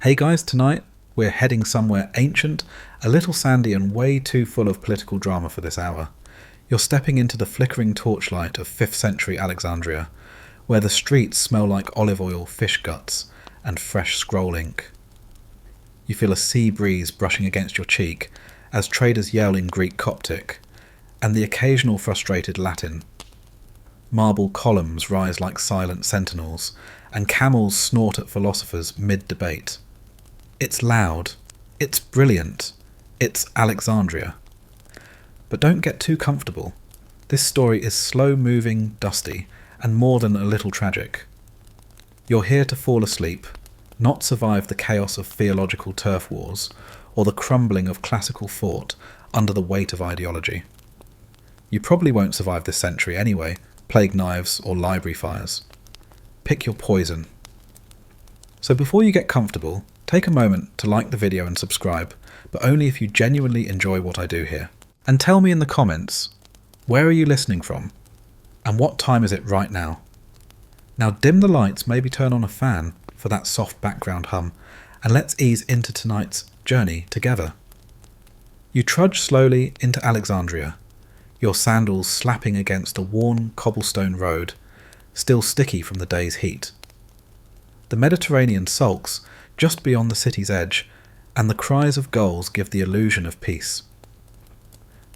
Hey guys, tonight we're heading somewhere ancient, a little sandy and way too full of political drama for this hour. You're stepping into the flickering torchlight of 5th century Alexandria, where the streets smell like olive oil, fish guts, and fresh scroll ink. You feel a sea breeze brushing against your cheek as traders yell in Greek Coptic, and the occasional frustrated Latin. Marble columns rise like silent sentinels, and camels snort at philosophers mid-debate. It's loud, it's brilliant, it's Alexandria. But don't get too comfortable. This story is slow-moving, dusty, and more than a little tragic. You're here to fall asleep, not survive the chaos of theological turf wars, or the crumbling of classical thought under the weight of ideology. You probably won't survive this century anyway, plague knives or library fires. Pick your poison. So before you get comfortable, take a moment to like the video and subscribe, but only if you genuinely enjoy what I do here. And tell me in the comments, where are you listening from? And what time is it right now? Now dim the lights, maybe turn on a fan for that soft background hum, and let's ease into tonight's journey together. You trudge slowly into Alexandria, your sandals slapping against a worn cobblestone road, still sticky from the day's heat. The Mediterranean sulks just beyond the city's edge, and the cries of gulls give the illusion of peace.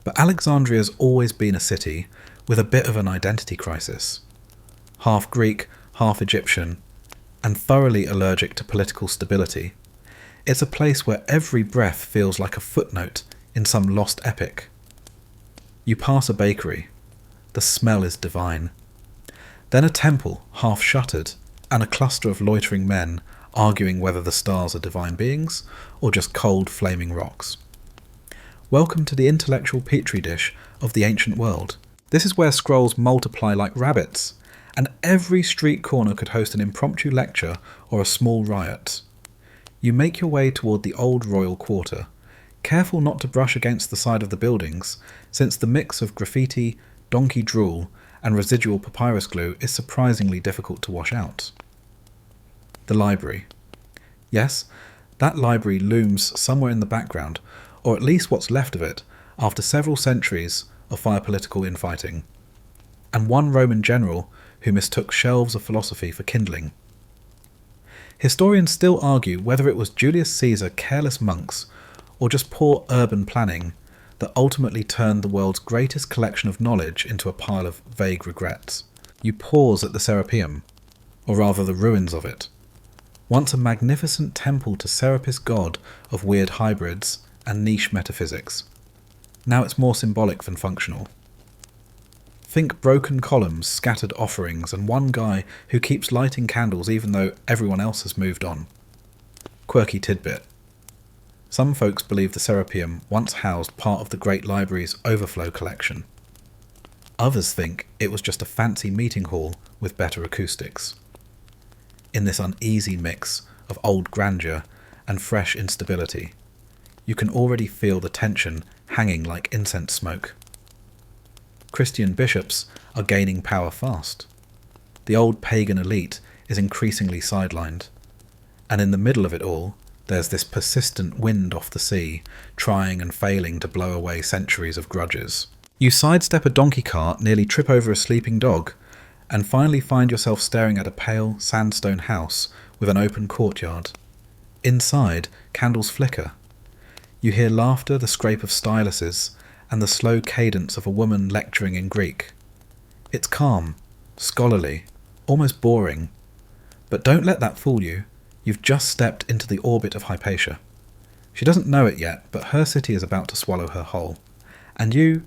But Alexandria's always been a city with a bit of an identity crisis. Half Greek, half Egyptian, and thoroughly allergic to political stability, it's a place where every breath feels like a footnote in some lost epic. You pass a bakery. The smell is divine. Then a temple, half shuttered, and a cluster of loitering men arguing whether the stars are divine beings or just cold, flaming rocks. Welcome to the intellectual petri dish of the ancient world. This is where scrolls multiply like rabbits, and every street corner could host an impromptu lecture or a small riot. You make your way toward the old royal quarter, careful not to brush against the side of the buildings, since the mix of graffiti, donkey drool, and residual papyrus glue is surprisingly difficult to wash out. The library. Yes, that library looms somewhere in the background, or at least what's left of it, after several centuries of fire political infighting, and one Roman general who mistook shelves of philosophy for kindling. Historians still argue whether it was Julius Caesar's careless monks or just poor urban planning that ultimately turned the world's greatest collection of knowledge into a pile of vague regrets. You pause at the Serapeum, or rather the ruins of it. Once a magnificent temple to Serapis god of weird hybrids and niche metaphysics. Now it's more symbolic than functional. Think broken columns, scattered offerings, and one guy who keeps lighting candles even though everyone else has moved on. Quirky tidbit. Some folks believe the Serapeum once housed part of the Great Library's overflow collection. Others think it was just a fancy meeting hall with better acoustics. In this uneasy mix of old grandeur and fresh instability, you can already feel the tension hanging like incense smoke. Christian bishops are gaining power fast. The old pagan elite is increasingly sidelined. And in the middle of it all, there's this persistent wind off the sea, trying and failing to blow away centuries of grudges. You sidestep a donkey cart, nearly trip over a sleeping dog, and finally find yourself staring at a pale sandstone house with an open courtyard. Inside, candles flicker. You hear laughter, the scrape of styluses, and the slow cadence of a woman lecturing in Greek. It's calm, scholarly, almost boring. But don't let that fool you. You've just stepped into the orbit of Hypatia. She doesn't know it yet, but her city is about to swallow her whole. And you're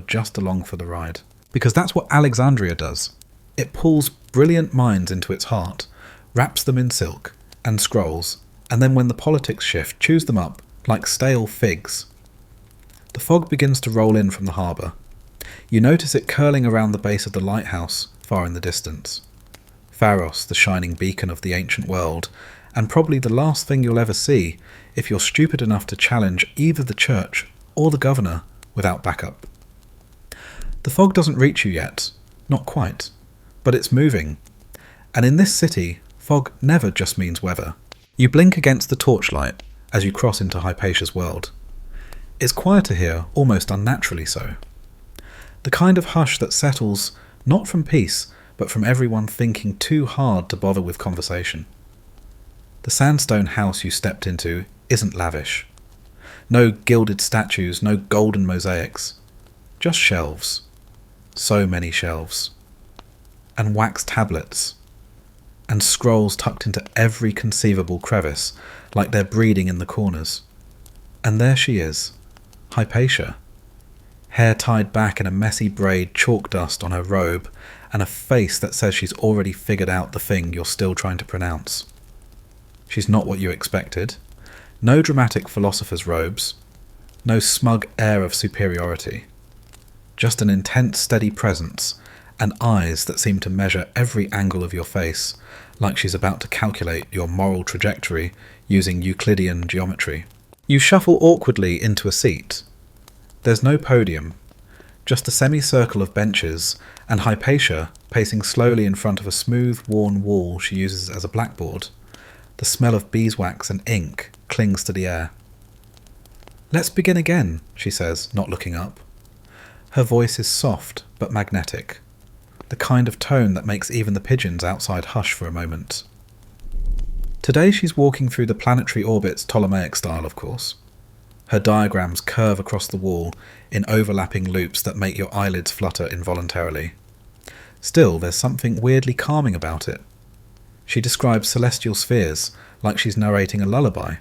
just along for the ride. Because that's what Alexandria does. It pulls brilliant minds into its heart, wraps them in silk and scrolls, and then when the politics shift, chews them up like stale figs. The fog begins to roll in from the harbour. You notice it curling around the base of the lighthouse far in the distance. Pharos, the shining beacon of the ancient world, and probably the last thing you'll ever see if you're stupid enough to challenge either the church or the governor without backup. The fog doesn't reach you yet, not quite, but it's moving. And in this city, fog never just means weather. You blink against the torchlight as you cross into Hypatia's world. It's quieter here, almost unnaturally so. The kind of hush that settles not from peace, but from everyone thinking too hard to bother with conversation. The sandstone house you stepped into isn't lavish. No gilded statues, no golden mosaics. Just shelves. So many shelves. And wax tablets. And scrolls tucked into every conceivable crevice, like they're breeding in the corners. And there she is, Hypatia. Hair tied back in a messy braid, chalk dust on her robe, and a face that says she's already figured out the thing you're still trying to pronounce. She's not what you expected. No dramatic philosopher's robes. No smug air of superiority. Just an intense, steady presence, and eyes that seem to measure every angle of your face, like she's about to calculate your moral trajectory using Euclidean geometry. You shuffle awkwardly into a seat. There's no podium, just a semicircle of benches, and Hypatia pacing slowly in front of a smooth, worn wall she uses as a blackboard. The smell of beeswax and ink clings to the air. "Let's begin again," she says, not looking up. Her voice is soft but magnetic, the kind of tone that makes even the pigeons outside hush for a moment. Today she's walking through the planetary orbits Ptolemaic style, of course. Her diagrams curve across the wall in overlapping loops that make your eyelids flutter involuntarily. Still, there's something weirdly calming about it. She describes celestial spheres like she's narrating a lullaby.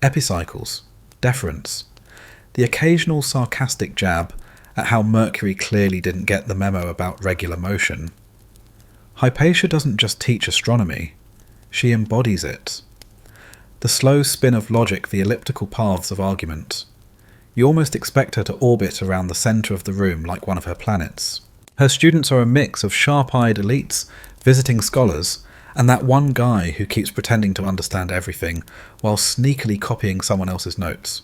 Epicycles, deference, the occasional sarcastic jab at how Mercury clearly didn't get the memo about regular motion. Hypatia doesn't just teach astronomy, she embodies it. The slow spin of logic, the elliptical paths of argument. You almost expect her to orbit around the centre of the room like one of her planets. Her students are a mix of sharp-eyed elites, visiting scholars, and that one guy who keeps pretending to understand everything while sneakily copying someone else's notes.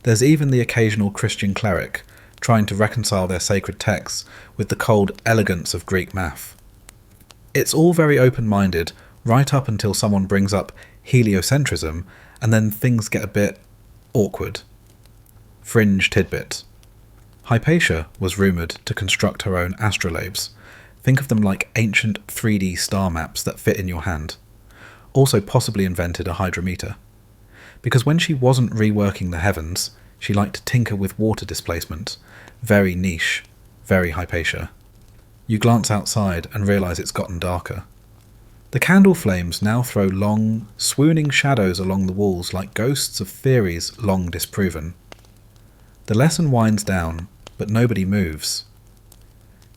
There's even the occasional Christian cleric trying to reconcile their sacred texts with the cold elegance of Greek math. It's all very open-minded, right up until someone brings up heliocentrism, and then things get a bit awkward. Fringe tidbit. Hypatia was rumoured to construct her own astrolabes. Think of them like ancient 3D star maps that fit in your hand. Also possibly invented a hydrometer. Because when she wasn't reworking the heavens, she liked to tinker with water displacement. Very niche, very Hypatia. You glance outside and realise it's gotten darker. The candle flames now throw long, swooning shadows along the walls like ghosts of theories long disproven. The lesson winds down, but nobody moves.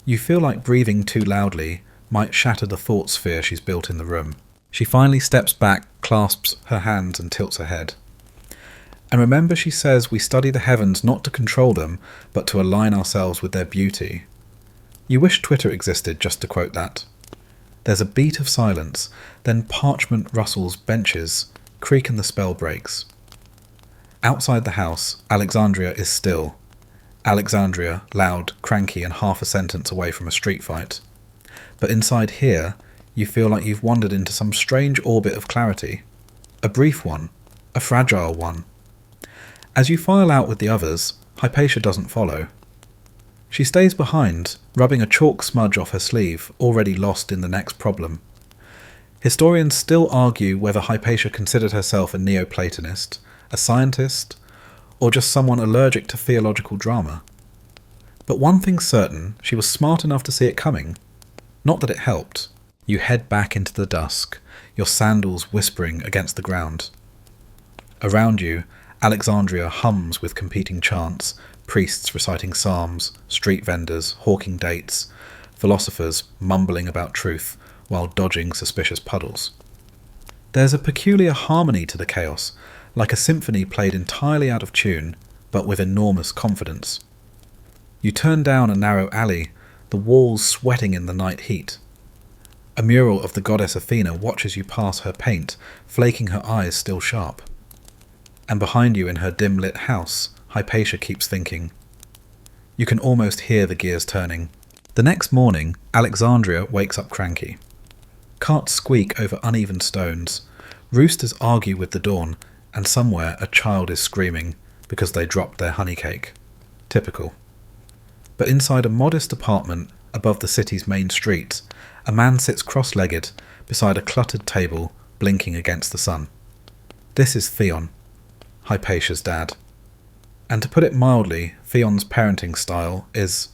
You feel like breathing too loudly might shatter the thought sphere she's built in the room. She finally steps back, clasps her hands and tilts her head. And remember, she says we study the heavens not to control them, but to align ourselves with their beauty. You wish Twitter existed just to quote that. There's a beat of silence, then parchment rustles benches, creak and the spell breaks. Outside the house, Alexandria is still. Alexandria, loud, cranky and half a sentence away from a street fight. But inside here, you feel like you've wandered into some strange orbit of clarity. A brief one, a fragile one. As you file out with the others, Hypatia doesn't follow. She stays behind, rubbing a chalk smudge off her sleeve, already lost in the next problem. Historians still argue whether Hypatia considered herself a Neoplatonist, a scientist, or just someone allergic to theological drama. But one thing's certain, she was smart enough to see it coming. Not that it helped. You head back into the dusk, your sandals whispering against the ground. Around you, Alexandria hums with competing chants, priests reciting psalms, street vendors hawking dates, philosophers mumbling about truth while dodging suspicious puddles. There's a peculiar harmony to the chaos, like a symphony played entirely out of tune, but with enormous confidence. You turn down a narrow alley, the walls sweating in the night heat. A mural of the goddess Athena watches you pass her paint, flaking her eyes still sharp. And behind you in her dim-lit house, Hypatia keeps thinking. You can almost hear the gears turning. The next morning, Alexandria wakes up cranky. Carts squeak over uneven stones. Roosters argue with the dawn, and somewhere a child is screaming because they dropped their honey cake. Typical. But inside a modest apartment above the city's main street, a man sits cross-legged beside a cluttered table, blinking against the sun. This is Theon, Hypatia's dad. And to put it mildly, Theon's parenting style is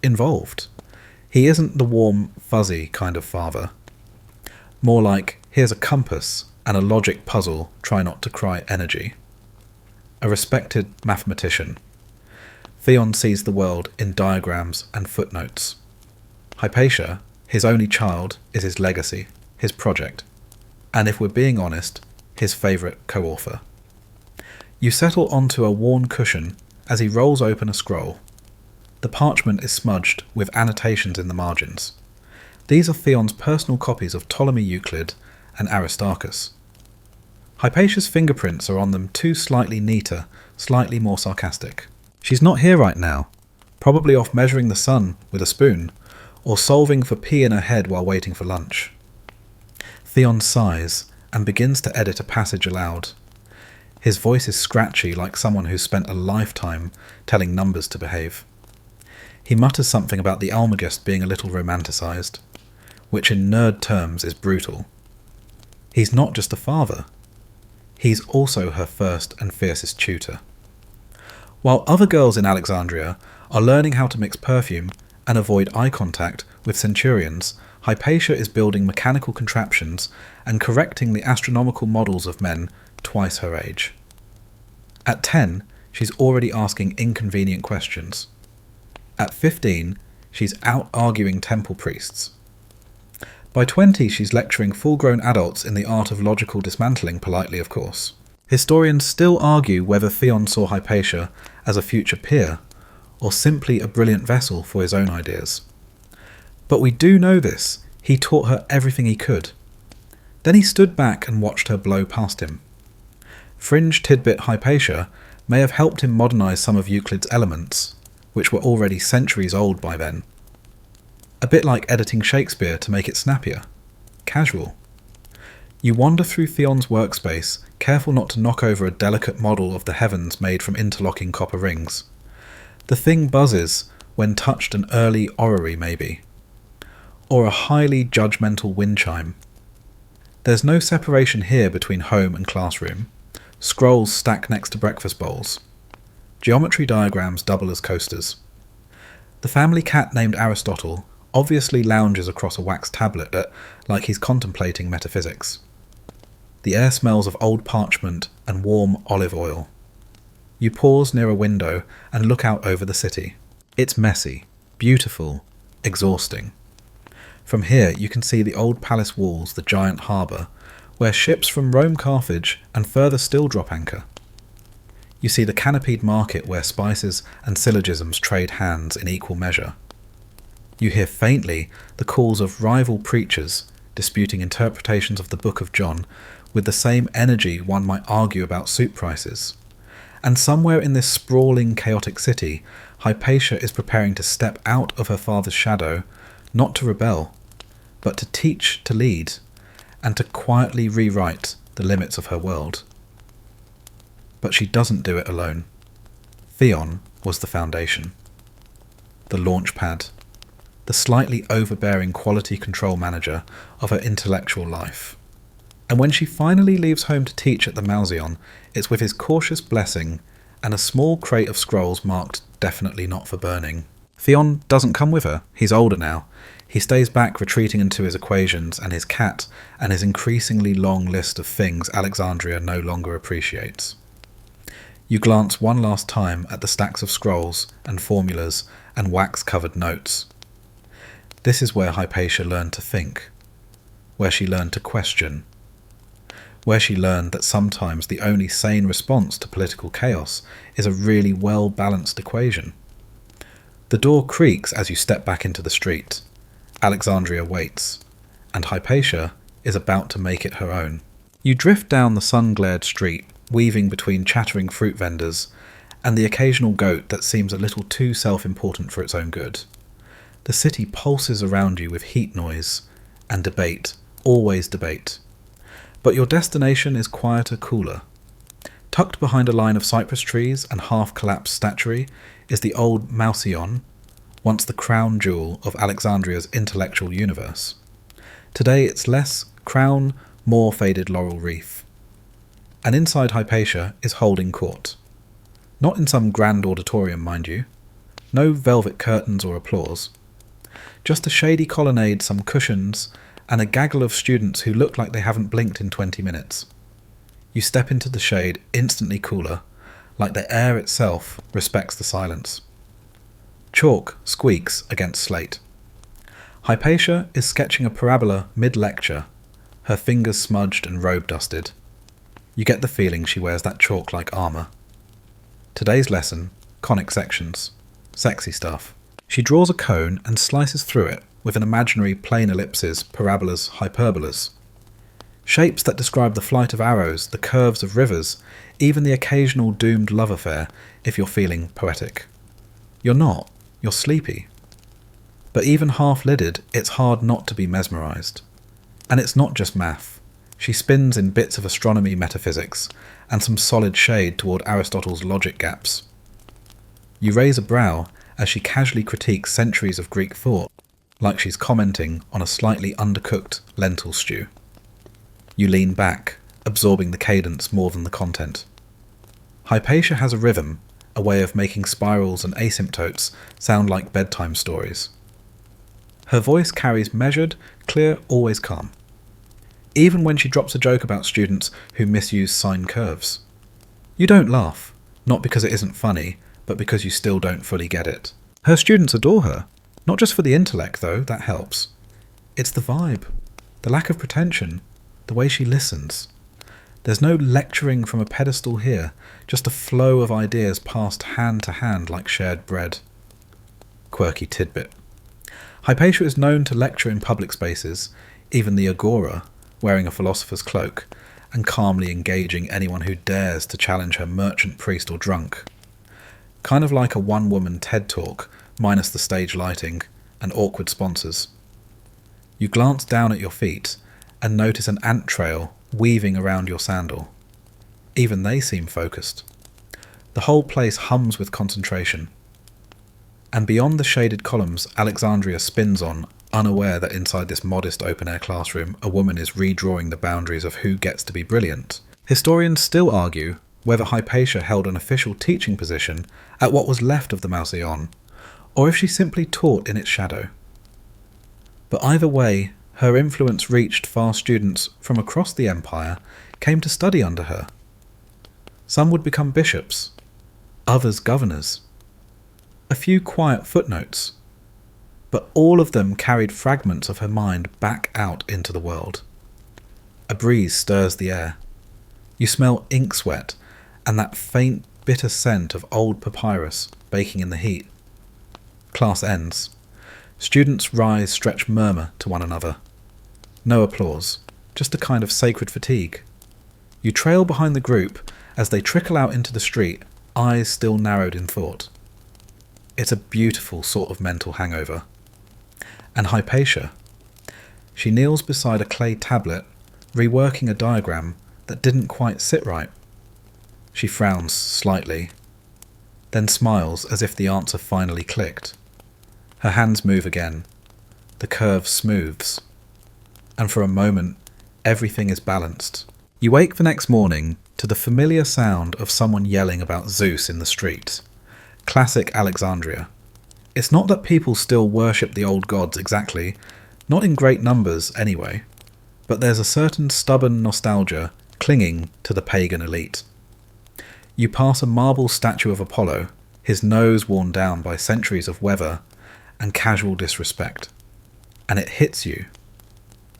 involved. He isn't the warm, fuzzy kind of father. More like, here's a compass and a logic puzzle, try not to cry energy. A respected mathematician, Theon sees the world in diagrams and footnotes. Hypatia, his only child, is his legacy, his project, and if we're being honest, his favourite co-author. You settle onto a worn cushion as he rolls open a scroll. The parchment is smudged with annotations in the margins. These are Theon's personal copies of Ptolemy Euclid and Aristarchus. Hypatia's fingerprints are on them too slightly neater, slightly more sarcastic. She's not here right now, probably off measuring the sun with a spoon, or solving for pee in her head while waiting for lunch. Theon sighs and begins to edit a passage aloud. His voice is scratchy like someone who's spent a lifetime telling numbers to behave. He mutters something about the Almagest being a little romanticised, which in nerd terms is brutal. He's not just a father. He's also her first and fiercest tutor. While other girls in Alexandria are learning how to mix perfume and avoid eye contact with centurions, Hypatia is building mechanical contraptions and correcting the astronomical models of men twice her age. At 10, she's already asking inconvenient questions. At 15, she's out arguing temple priests. By 20, she's lecturing full-grown adults in the art of logical dismantling, politely of course. Historians still argue whether Theon saw Hypatia as a future peer, or simply a brilliant vessel for his own ideas. But we do know this, he taught her everything he could. Then he stood back and watched her blow past him. Fringe tidbit Hypatia may have helped him modernise some of Euclid's elements, which were already centuries old by then. A bit like editing Shakespeare to make it snappier. Casual. You wander through Theon's workspace, careful not to knock over a delicate model of the heavens made from interlocking copper rings. The thing buzzes when touched an early orrery maybe, or a highly judgmental wind chime. There's no separation here between home and classroom. Scrolls stack next to breakfast bowls. Geometry diagrams double as coasters. The family cat named Aristotle obviously lounges across a wax tablet like he's contemplating metaphysics. The air smells of old parchment and warm olive oil. You pause near a window and look out over the city. It's messy, beautiful, exhausting. From here you can see the old palace walls, the giant harbour, where ships from Rome, Carthage and further still drop anchor. You see the canopied market where spices and syllogisms trade hands in equal measure. You hear faintly the calls of rival preachers disputing interpretations of the Book of John with the same energy one might argue about soup prices. And somewhere in this sprawling, chaotic city, Hypatia is preparing to step out of her father's shadow, not to rebel, but to teach, to lead, and to quietly rewrite the limits of her world. But she doesn't do it alone. Theon was the foundation, the launch pad, the slightly overbearing quality control manager of her intellectual life. And when she finally leaves home to teach at the Mauseon, it's with his cautious blessing and a small crate of scrolls marked definitely not for burning. Theon doesn't come with her, he's older now. He stays back, retreating into his equations and his cat and his increasingly long list of things Alexandria no longer appreciates. You glance one last time at the stacks of scrolls and formulas and wax-covered notes. This is where Hypatia learned to think, where she learned to question, where she learned that sometimes the only sane response to political chaos is a really well-balanced equation. The door creaks as you step back into the street. Alexandria waits, and Hypatia is about to make it her own. You drift down the sun-glared street, weaving between chattering fruit vendors and the occasional goat that seems a little too self-important for its own good. The city pulses around you with heat noise and debate, always debate. But your destination is quieter, cooler. Tucked behind a line of cypress trees and half-collapsed statuary is the old Mausion, once the crown jewel of Alexandria's intellectual universe. Today it's less crown, more faded laurel wreath. And inside Hypatia is holding court. Not in some grand auditorium, mind you. No velvet curtains or applause. Just a shady colonnade, some cushions, and a gaggle of students who look like they haven't blinked in 20 minutes. You step into the shade, instantly cooler, like the air itself respects the silence. Chalk squeaks against slate. Hypatia is sketching a parabola mid-lecture, her fingers smudged and robe dusted. You get the feeling she wears that chalk like armour. Today's lesson, conic sections. Sexy stuff. She draws a cone and slices through it with an imaginary plane ellipses, parabolas, hyperbolas. Shapes that describe the flight of arrows, the curves of rivers, even the occasional doomed love affair if you're feeling poetic. You're not. You're sleepy. But even half-lidded, it's hard not to be mesmerised. And it's not just math. She spins in bits of astronomy metaphysics, and some solid shade toward Aristotle's logic gaps. You raise a brow as she casually critiques centuries of Greek thought, like she's commenting on a slightly undercooked lentil stew. You lean back, absorbing the cadence more than the content. Hypatia has a rhythm, a way of making spirals and asymptotes sound like bedtime stories. Her voice carries measured, clear, always calm. Even when she drops a joke about students who misuse sine curves. You don't laugh, not because it isn't funny, but because you still don't fully get it. Her students adore her, not just for the intellect though, that helps. It's the vibe, the lack of pretension, the way she listens. There's no lecturing from a pedestal here, just a flow of ideas passed hand to hand like shared bread. Quirky tidbit. Hypatia is known to lecture in public spaces, even the agora, wearing a philosopher's cloak, and calmly engaging anyone who dares to challenge her merchant, priest or drunk. Kind of like a one-woman TED Talk, minus the stage lighting and awkward sponsors. You glance down at your feet and notice an ant trail weaving around your sandal. Even they seem focused. The whole place hums with concentration. And beyond the shaded columns Alexandria spins on, unaware that inside this modest open-air classroom a woman is redrawing the boundaries of who gets to be brilliant, historians still argue whether Hypatia held an official teaching position at what was left of the Mausion, or if she simply taught in its shadow. But either way, her influence reached far students from across the empire came to study under her. Some would become bishops, others governors. A few quiet footnotes, but all of them carried fragments of her mind back out into the world. A breeze stirs the air. You smell ink sweat and that faint, bitter scent of old papyrus baking in the heat. Class ends. Students rise, stretch, murmur to one another. No applause, just a kind of sacred fatigue. You trail behind the group as they trickle out into the street, eyes still narrowed in thought. It's a beautiful sort of mental hangover. And Hypatia. She kneels beside a clay tablet, reworking a diagram that didn't quite sit right. She frowns slightly, then smiles as if the answer finally clicked. Her hands move again. The curve smooths. And for a moment, everything is balanced. You wake the next morning to the familiar sound of someone yelling about Zeus in the street. Classic Alexandria. It's not that people still worship the old gods exactly, not in great numbers anyway, but there's a certain stubborn nostalgia clinging to the pagan elite. You pass a marble statue of Apollo, his nose worn down by centuries of weather and casual disrespect, and it hits you.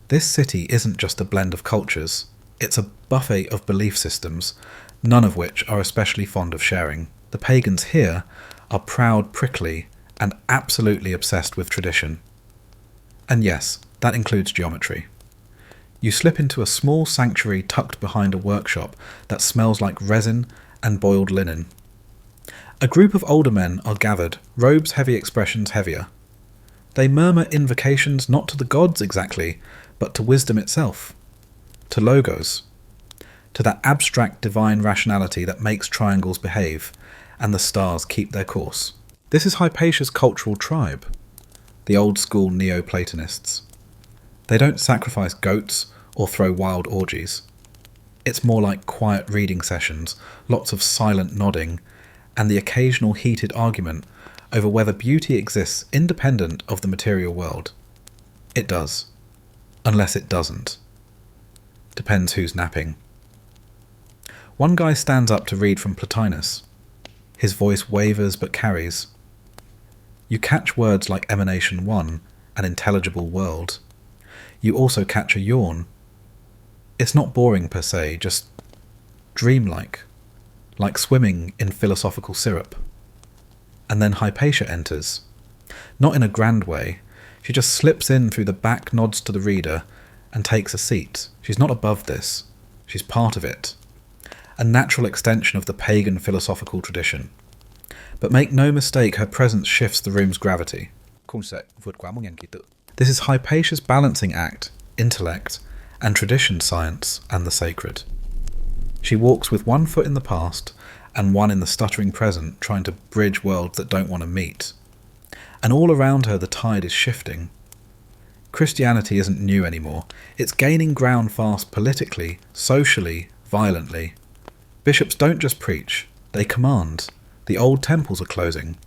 This city isn't just a blend of cultures, it's a buffet of belief systems, none of which are especially fond of sharing. The pagans here are proud, prickly, and absolutely obsessed with tradition. And yes, that includes geometry. You slip into a small sanctuary tucked behind a workshop that smells like resin and boiled linen. A group of older men are gathered, robes heavy, expressions heavier. They murmur invocations not to the gods exactly, but to wisdom itself. to logos, to that abstract divine rationality that makes triangles behave and the stars keep their course. This is Hypatia's cultural tribe, the old-school Neoplatonists. They don't sacrifice goats or throw wild orgies. It's more like quiet reading sessions, lots of silent nodding, and the occasional heated argument over whether beauty exists independent of the material world. It does. Unless it doesn't. Depends who's napping. One guy stands up to read from Plotinus. His voice wavers but carries. You catch words like emanation one, an intelligible world. You also catch a yawn. It's not boring per se, just dreamlike, like swimming in philosophical syrup. And then Hypatia enters. Not in a grand way. She just slips in through the back, nods to the reader, and takes a seat. She's not above this. She's part of it. A natural extension of the pagan philosophical tradition. But make no mistake, her presence shifts the room's gravity. This is Hypatia's balancing act, intellect, and tradition science and the sacred. She walks with one foot in the past and one in the stuttering present, trying to bridge worlds that don't want to meet. And all around her the tide is shifting. Christianity isn't new anymore. It's gaining ground fast politically, socially, violently. Bishops don't just preach, they command. The old temples are closing.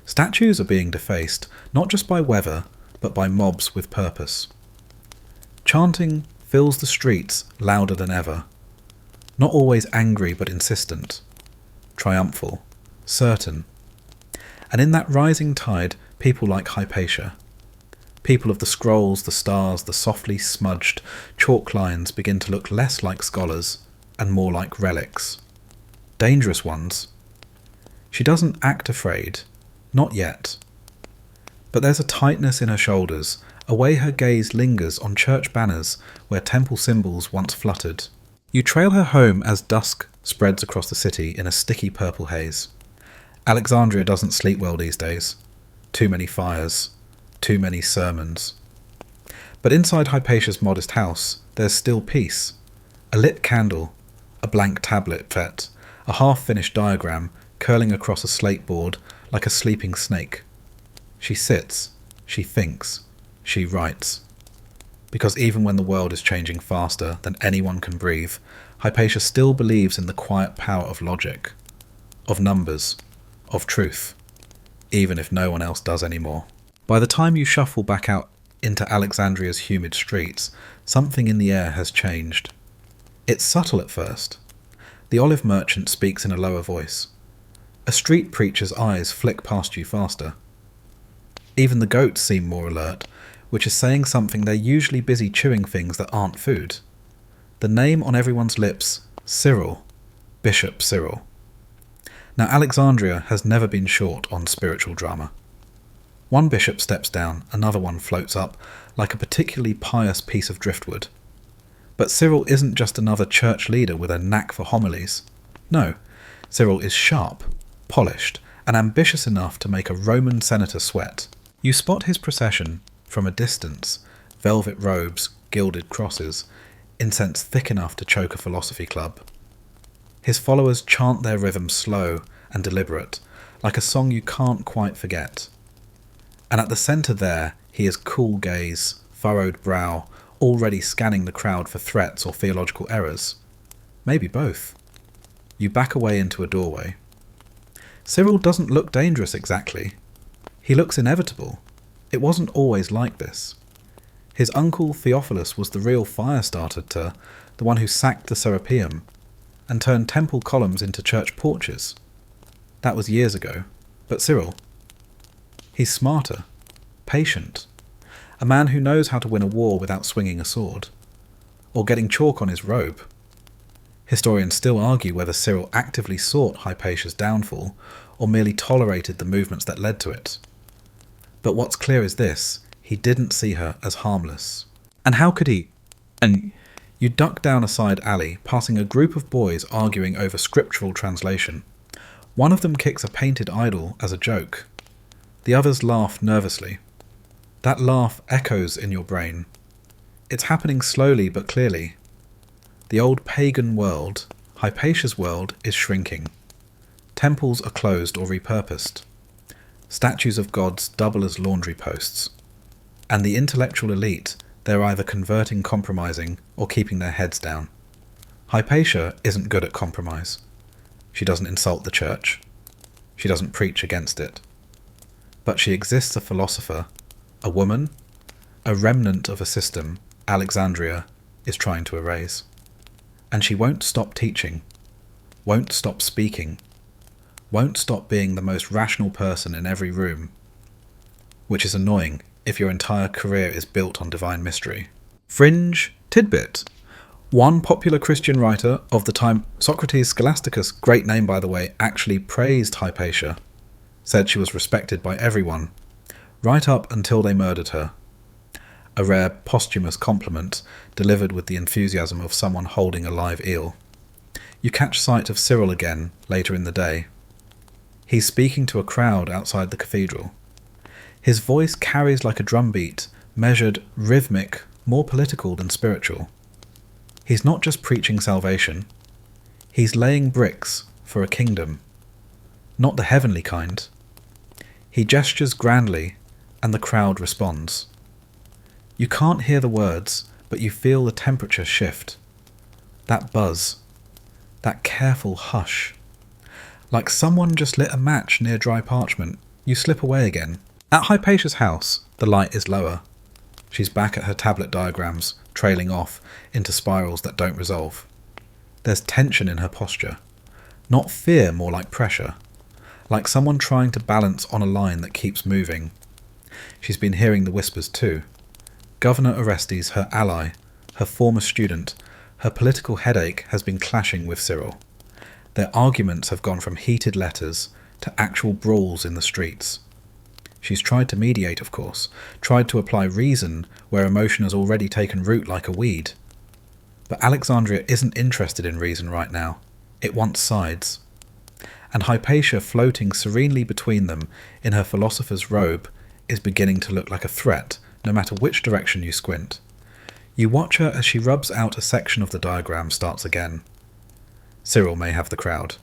Statues are being defaced, not just by weather, but by mobs with purpose. Chanting fills the streets louder than ever. Not always angry, but insistent. Triumphal. Certain. And in that rising tide, people like Hypatia. People of the scrolls, the stars, the softly smudged chalk lines begin to look less like scholars and more like relics. Dangerous ones. She doesn't act afraid. Not yet. But there's a tightness in her shoulders, a way her gaze lingers on church banners where temple symbols once fluttered. You trail her home as dusk spreads across the city in a sticky purple haze. Alexandria doesn't sleep well these days. Too many fires. Too many sermons. But inside Hypatia's modest house, there's still peace. A lit candle, a blank tablet fet, a half-finished diagram curling across a slate board like a sleeping snake. She sits, she thinks, she writes. Because even when the world is changing faster than anyone can breathe, Hypatia still believes in the quiet power of logic, of numbers, of truth, even if no one else does anymore. By the time you shuffle back out into Alexandria's humid streets, something in the air has changed. It's subtle at first. The olive merchant speaks in a lower voice. A street preacher's eyes flick past you faster. Even the goats seem more alert, which is saying something they're usually busy chewing things that aren't food. The name on everyone's lips, Cyril, Bishop Cyril. Now Alexandria has never been short on spiritual drama. One bishop steps down, another one floats up, like a particularly pious piece of driftwood. But Cyril isn't just another church leader with a knack for homilies. No, Cyril is sharp, polished, and ambitious enough to make a Roman senator sweat. You spot his procession from a distance, velvet robes, gilded crosses, incense thick enough to choke a philosophy club. His followers chant their rhythm slow and deliberate, like a song you can't quite forget. And at the centre there, he is cool gaze, furrowed brow, already scanning the crowd for threats or theological errors. Maybe both. You back away into a doorway. Cyril doesn't look dangerous exactly. He looks inevitable. It wasn't always like this. His uncle Theophilus was the real fire-starter to the one who sacked the Serapeum and turned temple columns into church porches. That was years ago. But Cyril, he's smarter, patient, a man who knows how to win a war without swinging a sword, or getting chalk on his robe. Historians still argue whether Cyril actively sought Hypatia's downfall, or merely tolerated the movements that led to it. But what's clear is this: he didn't see her as harmless. And how could he? And you duck down a side alley, passing a group of boys arguing over scriptural translation. One of them kicks a painted idol as a joke. The others laugh nervously. That laugh echoes in your brain. It's happening slowly but clearly. The old pagan world, Hypatia's world, is shrinking. Temples are closed or repurposed. Statues of gods double as laundry posts. And the intellectual elite, they're either converting compromising or keeping their heads down. Hypatia isn't good at compromise. She doesn't insult the church. She doesn't preach against it. But she exists a philosopher, a woman, a remnant of a system Alexandria is trying to erase. And she won't stop teaching, won't stop speaking, won't stop being the most rational person in every room, which is annoying if your entire career is built on divine mystery. Fringe tidbit. One popular Christian writer of the time, Socrates Scholasticus, great name by the way, actually praised Hypatia, said she was respected by everyone, right up until they murdered her. A rare posthumous compliment delivered with the enthusiasm of someone holding a live eel. You catch sight of Cyril again later in the day. He's speaking to a crowd outside the cathedral. His voice carries like a drumbeat, measured, rhythmic, more political than spiritual. He's not just preaching salvation. He's laying bricks for a kingdom. Not the heavenly kind. He gestures grandly, and the crowd responds. You can't hear the words, but you feel the temperature shift. That buzz. That careful hush. Like someone just lit a match near dry parchment, you slip away again. At Hypatia's house, the light is lower. She's back at her tablet diagrams, trailing off into spirals that don't resolve. There's tension in her posture. Not fear, more like pressure. Like someone trying to balance on a line that keeps moving. She's been hearing the whispers too. Governor Orestes, her ally, her former student, her political headache has been clashing with Cyril. Their arguments have gone from heated letters to actual brawls in the streets. She's tried to mediate, of course, tried to apply reason where emotion has already taken root like a weed. But Alexandria isn't interested in reason right now. It wants sides. And Hypatia floating serenely between them in her philosopher's robe is beginning to look like a threat, no matter which direction you squint. You watch her as she rubs out a section of the diagram starts again. Cyril may have the crowd,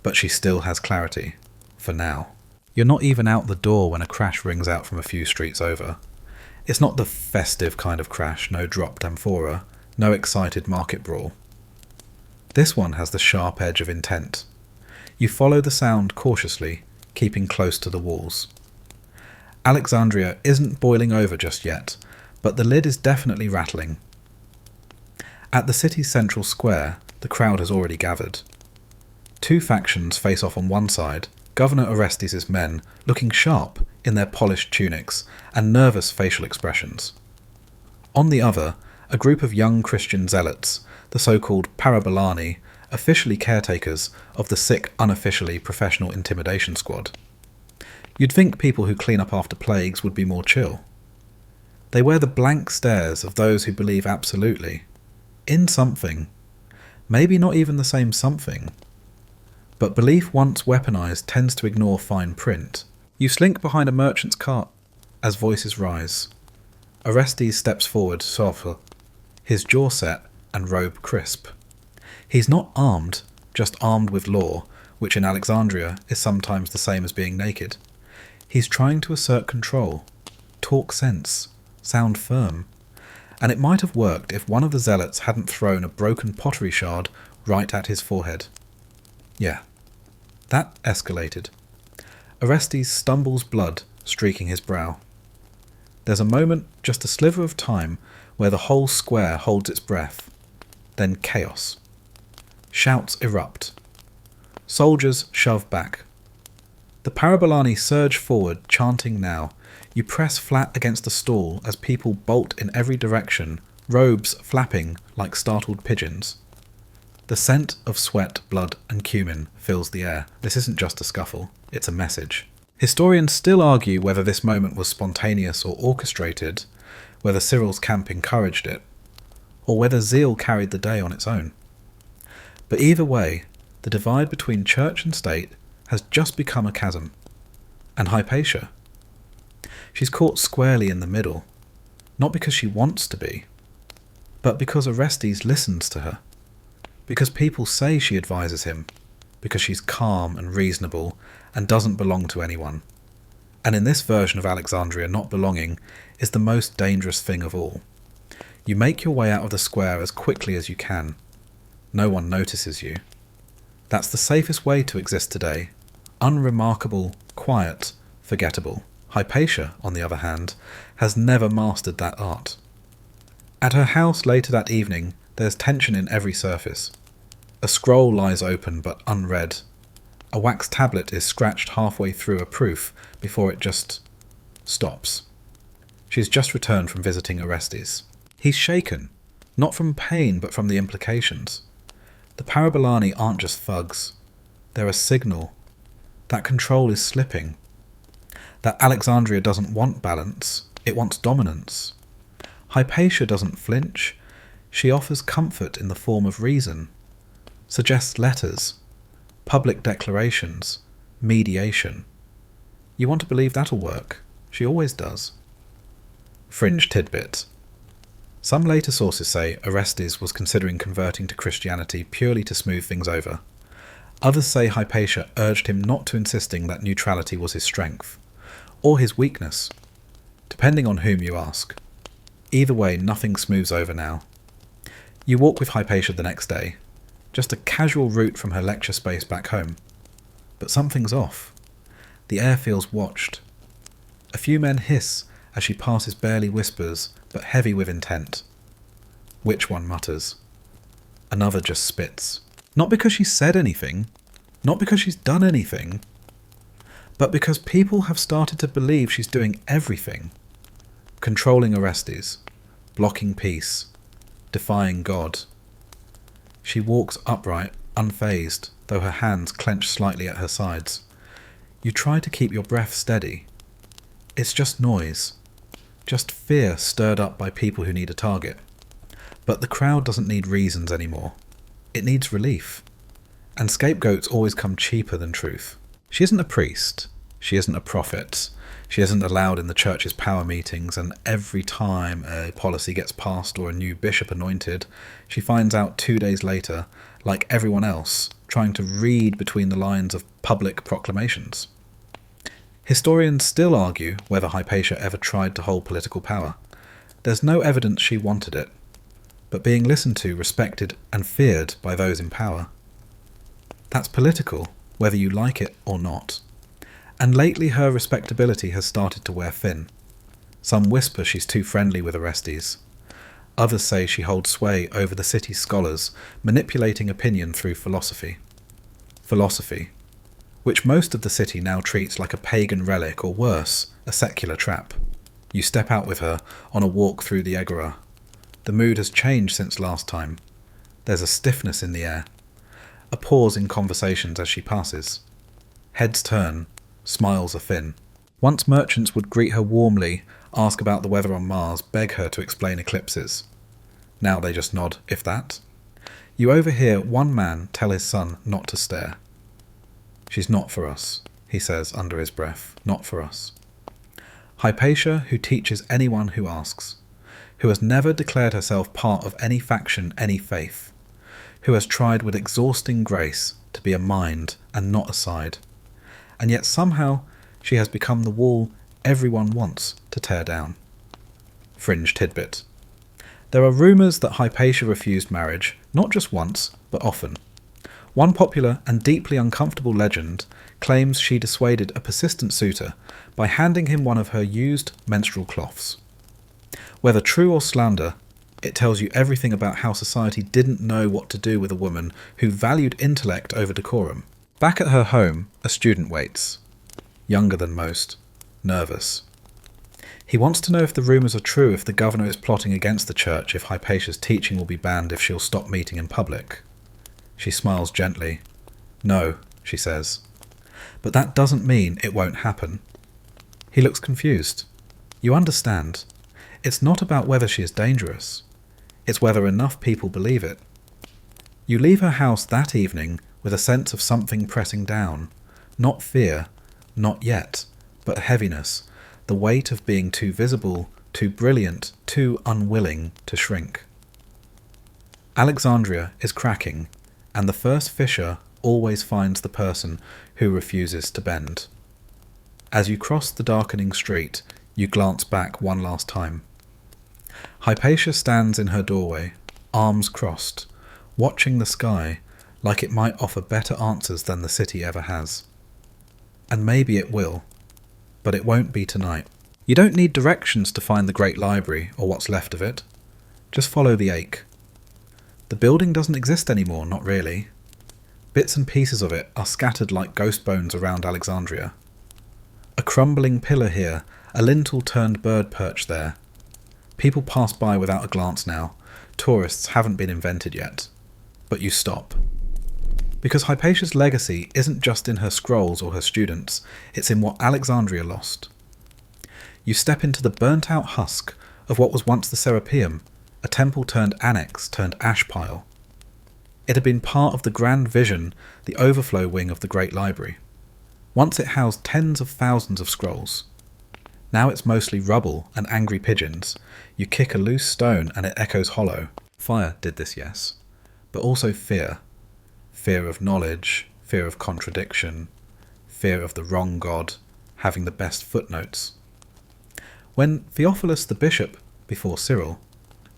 but she still has clarity, for now. You're not even out the door when a crash rings out from a few streets over. It's not the festive kind of crash, no dropped amphora, no excited market brawl. This one has the sharp edge of intent. You follow the sound cautiously, keeping close to the walls. Alexandria isn't boiling over just yet, but the lid is definitely rattling. At the city's central square, the crowd has already gathered. Two factions face off on one side, Governor Orestes' men looking sharp in their polished tunics and nervous facial expressions. On the other, a group of young Christian zealots, the so-called Parabolani, officially caretakers of the sick, unofficially professional intimidation squad. You'd think people who clean up after plagues would be more chill. They wear the blank stares of those who believe absolutely, in something, maybe not even the same something. But belief once weaponized tends to ignore fine print. You slink behind a merchant's cart as voices rise. Orestes steps forward, softly, his jaw set and robe crisp. He's not armed, just armed with law, which in Alexandria is sometimes the same as being naked. He's trying to assert control, talk sense, sound firm. And it might have worked if one of the zealots hadn't thrown a broken pottery shard right at his forehead. Yeah, that escalated. Orestes stumbles, blood streaking his brow. There's a moment, just a sliver of time, where the whole square holds its breath. Then chaos. Shouts erupt. Soldiers shove back. The Parabolani surge forward, chanting now. You press flat against the stall as people bolt in every direction, robes flapping like startled pigeons. The scent of sweat, blood and cumin fills the air. This isn't just a scuffle, it's a message. Historians still argue whether this moment was spontaneous or orchestrated, whether Cyril's camp encouraged it, or whether zeal carried the day on its own. But either way, the divide between church and state has just become a chasm. And Hypatia? She's caught squarely in the middle, not because she wants to be, but because Orestes listens to her. Because people say she advises him. Because she's calm and reasonable and doesn't belong to anyone. And in this version of Alexandria, not belonging is the most dangerous thing of all. You make your way out of the square as quickly as you can. No one notices you. That's the safest way to exist today. Unremarkable, quiet, forgettable. Hypatia, on the other hand, has never mastered that art. At her house later that evening, there's tension in every surface. A scroll lies open but unread. A wax tablet is scratched halfway through a proof before it just stops. She's just returned from visiting Orestes. He's shaken, not from pain but from the implications. The Parabolani aren't just thugs. They're a signal. That control is slipping. That Alexandria doesn't want balance, it wants dominance. Hypatia doesn't flinch. She offers comfort in the form of reason. Suggests letters, public declarations, mediation. You want to believe that'll work. She always does. Fringe tidbit. Some later sources say Orestes was considering converting to Christianity purely to smooth things over. Others say Hypatia urged him not to, insisting that neutrality was his strength, or his weakness, depending on whom you ask. Either way, nothing smooths over now. You walk with Hypatia the next day, just a casual route from her lecture space back home. But something's off. The air feels watched. A few men hiss as she passes, barely whispers, but heavy with intent. Which one mutters? Another just spits. Not because she said anything, not because she's done anything, but because people have started to believe she's doing everything. Controlling Orestes, blocking peace, defying God. She walks upright, unfazed, though her hands clench slightly at her sides. You try to keep your breath steady. It's just noise. Just fear stirred up by people who need a target. But the crowd doesn't need reasons anymore. It needs relief. And scapegoats always come cheaper than truth. She isn't a priest. She isn't a prophet. She isn't allowed in the church's power meetings, and every time a policy gets passed or a new bishop anointed, she finds out 2 days later, like everyone else, trying to read between the lines of public proclamations. Historians still argue whether Hypatia ever tried to hold political power. There's no evidence she wanted it, but being listened to, respected, and feared by those in power. That's political, whether you like it or not. And lately her respectability has started to wear thin. Some whisper she's too friendly with Orestes. Others say she holds sway over the city's scholars, manipulating opinion through philosophy. Philosophy, which most of the city now treats like a pagan relic, or worse, a secular trap. You step out with her on a walk through the agora. The mood has changed since last time. There's a stiffness in the air. A pause in conversations as she passes. Heads turn. Smiles are thin. Once merchants would greet her warmly, ask about the weather on Mars, beg her to explain eclipses. Now they just nod, if that. You overhear one man tell his son not to stare. She's not for us, he says under his breath, not for us. Hypatia, who teaches anyone who asks, who has never declared herself part of any faction, any faith, who has tried with exhausting grace to be a mind and not a side. And yet somehow she has become the wall everyone wants to tear down. Fringe tidbit. There are rumours that Hypatia refused marriage, not just once, but often. One popular and deeply uncomfortable legend claims she dissuaded a persistent suitor by handing him one of her used menstrual cloths. Whether true or slander, it tells you everything about how society didn't know what to do with a woman who valued intellect over decorum. Back at her home, a student waits. Younger than most. Nervous. He wants to know if the rumours are true, if the governor is plotting against the church, if Hypatia's teaching will be banned, if she'll stop meeting in public. She smiles gently. No, she says. But that doesn't mean it won't happen. He looks confused. You understand. It's not about whether she is dangerous. It's whether enough people believe it. You leave her house that evening with a sense of something pressing down. Not fear, not yet, but heaviness, the weight of being too visible, too brilliant, too unwilling to shrink. Alexandria is cracking, and the first fissure always finds the person who refuses to bend. As you cross the darkening street, you glance back one last time. Hypatia stands in her doorway, arms crossed, watching the sky like it might offer better answers than the city ever has. And maybe it will, but it won't be tonight. You don't need directions to find the Great Library or what's left of it. Just follow the ache. The building doesn't exist anymore, not really. Bits and pieces of it are scattered like ghost bones around Alexandria. A crumbling pillar here, a lintel-turned bird perch there. People pass by without a glance now. Tourists haven't been invented yet. But you stop. Because Hypatia's legacy isn't just in her scrolls or her students, it's in what Alexandria lost. You step into the burnt-out husk of what was once the Serapeum, a temple turned annex turned ash pile. It had been part of the grand vision, the overflow wing of the Great Library. Once it housed tens of thousands of scrolls. Now it's mostly rubble and angry pigeons. You kick a loose stone and it echoes hollow. Fire did this, yes, but also fear. Fear of knowledge, fear of contradiction, fear of the wrong god, having the best footnotes. When Theophilus the bishop, before Cyril,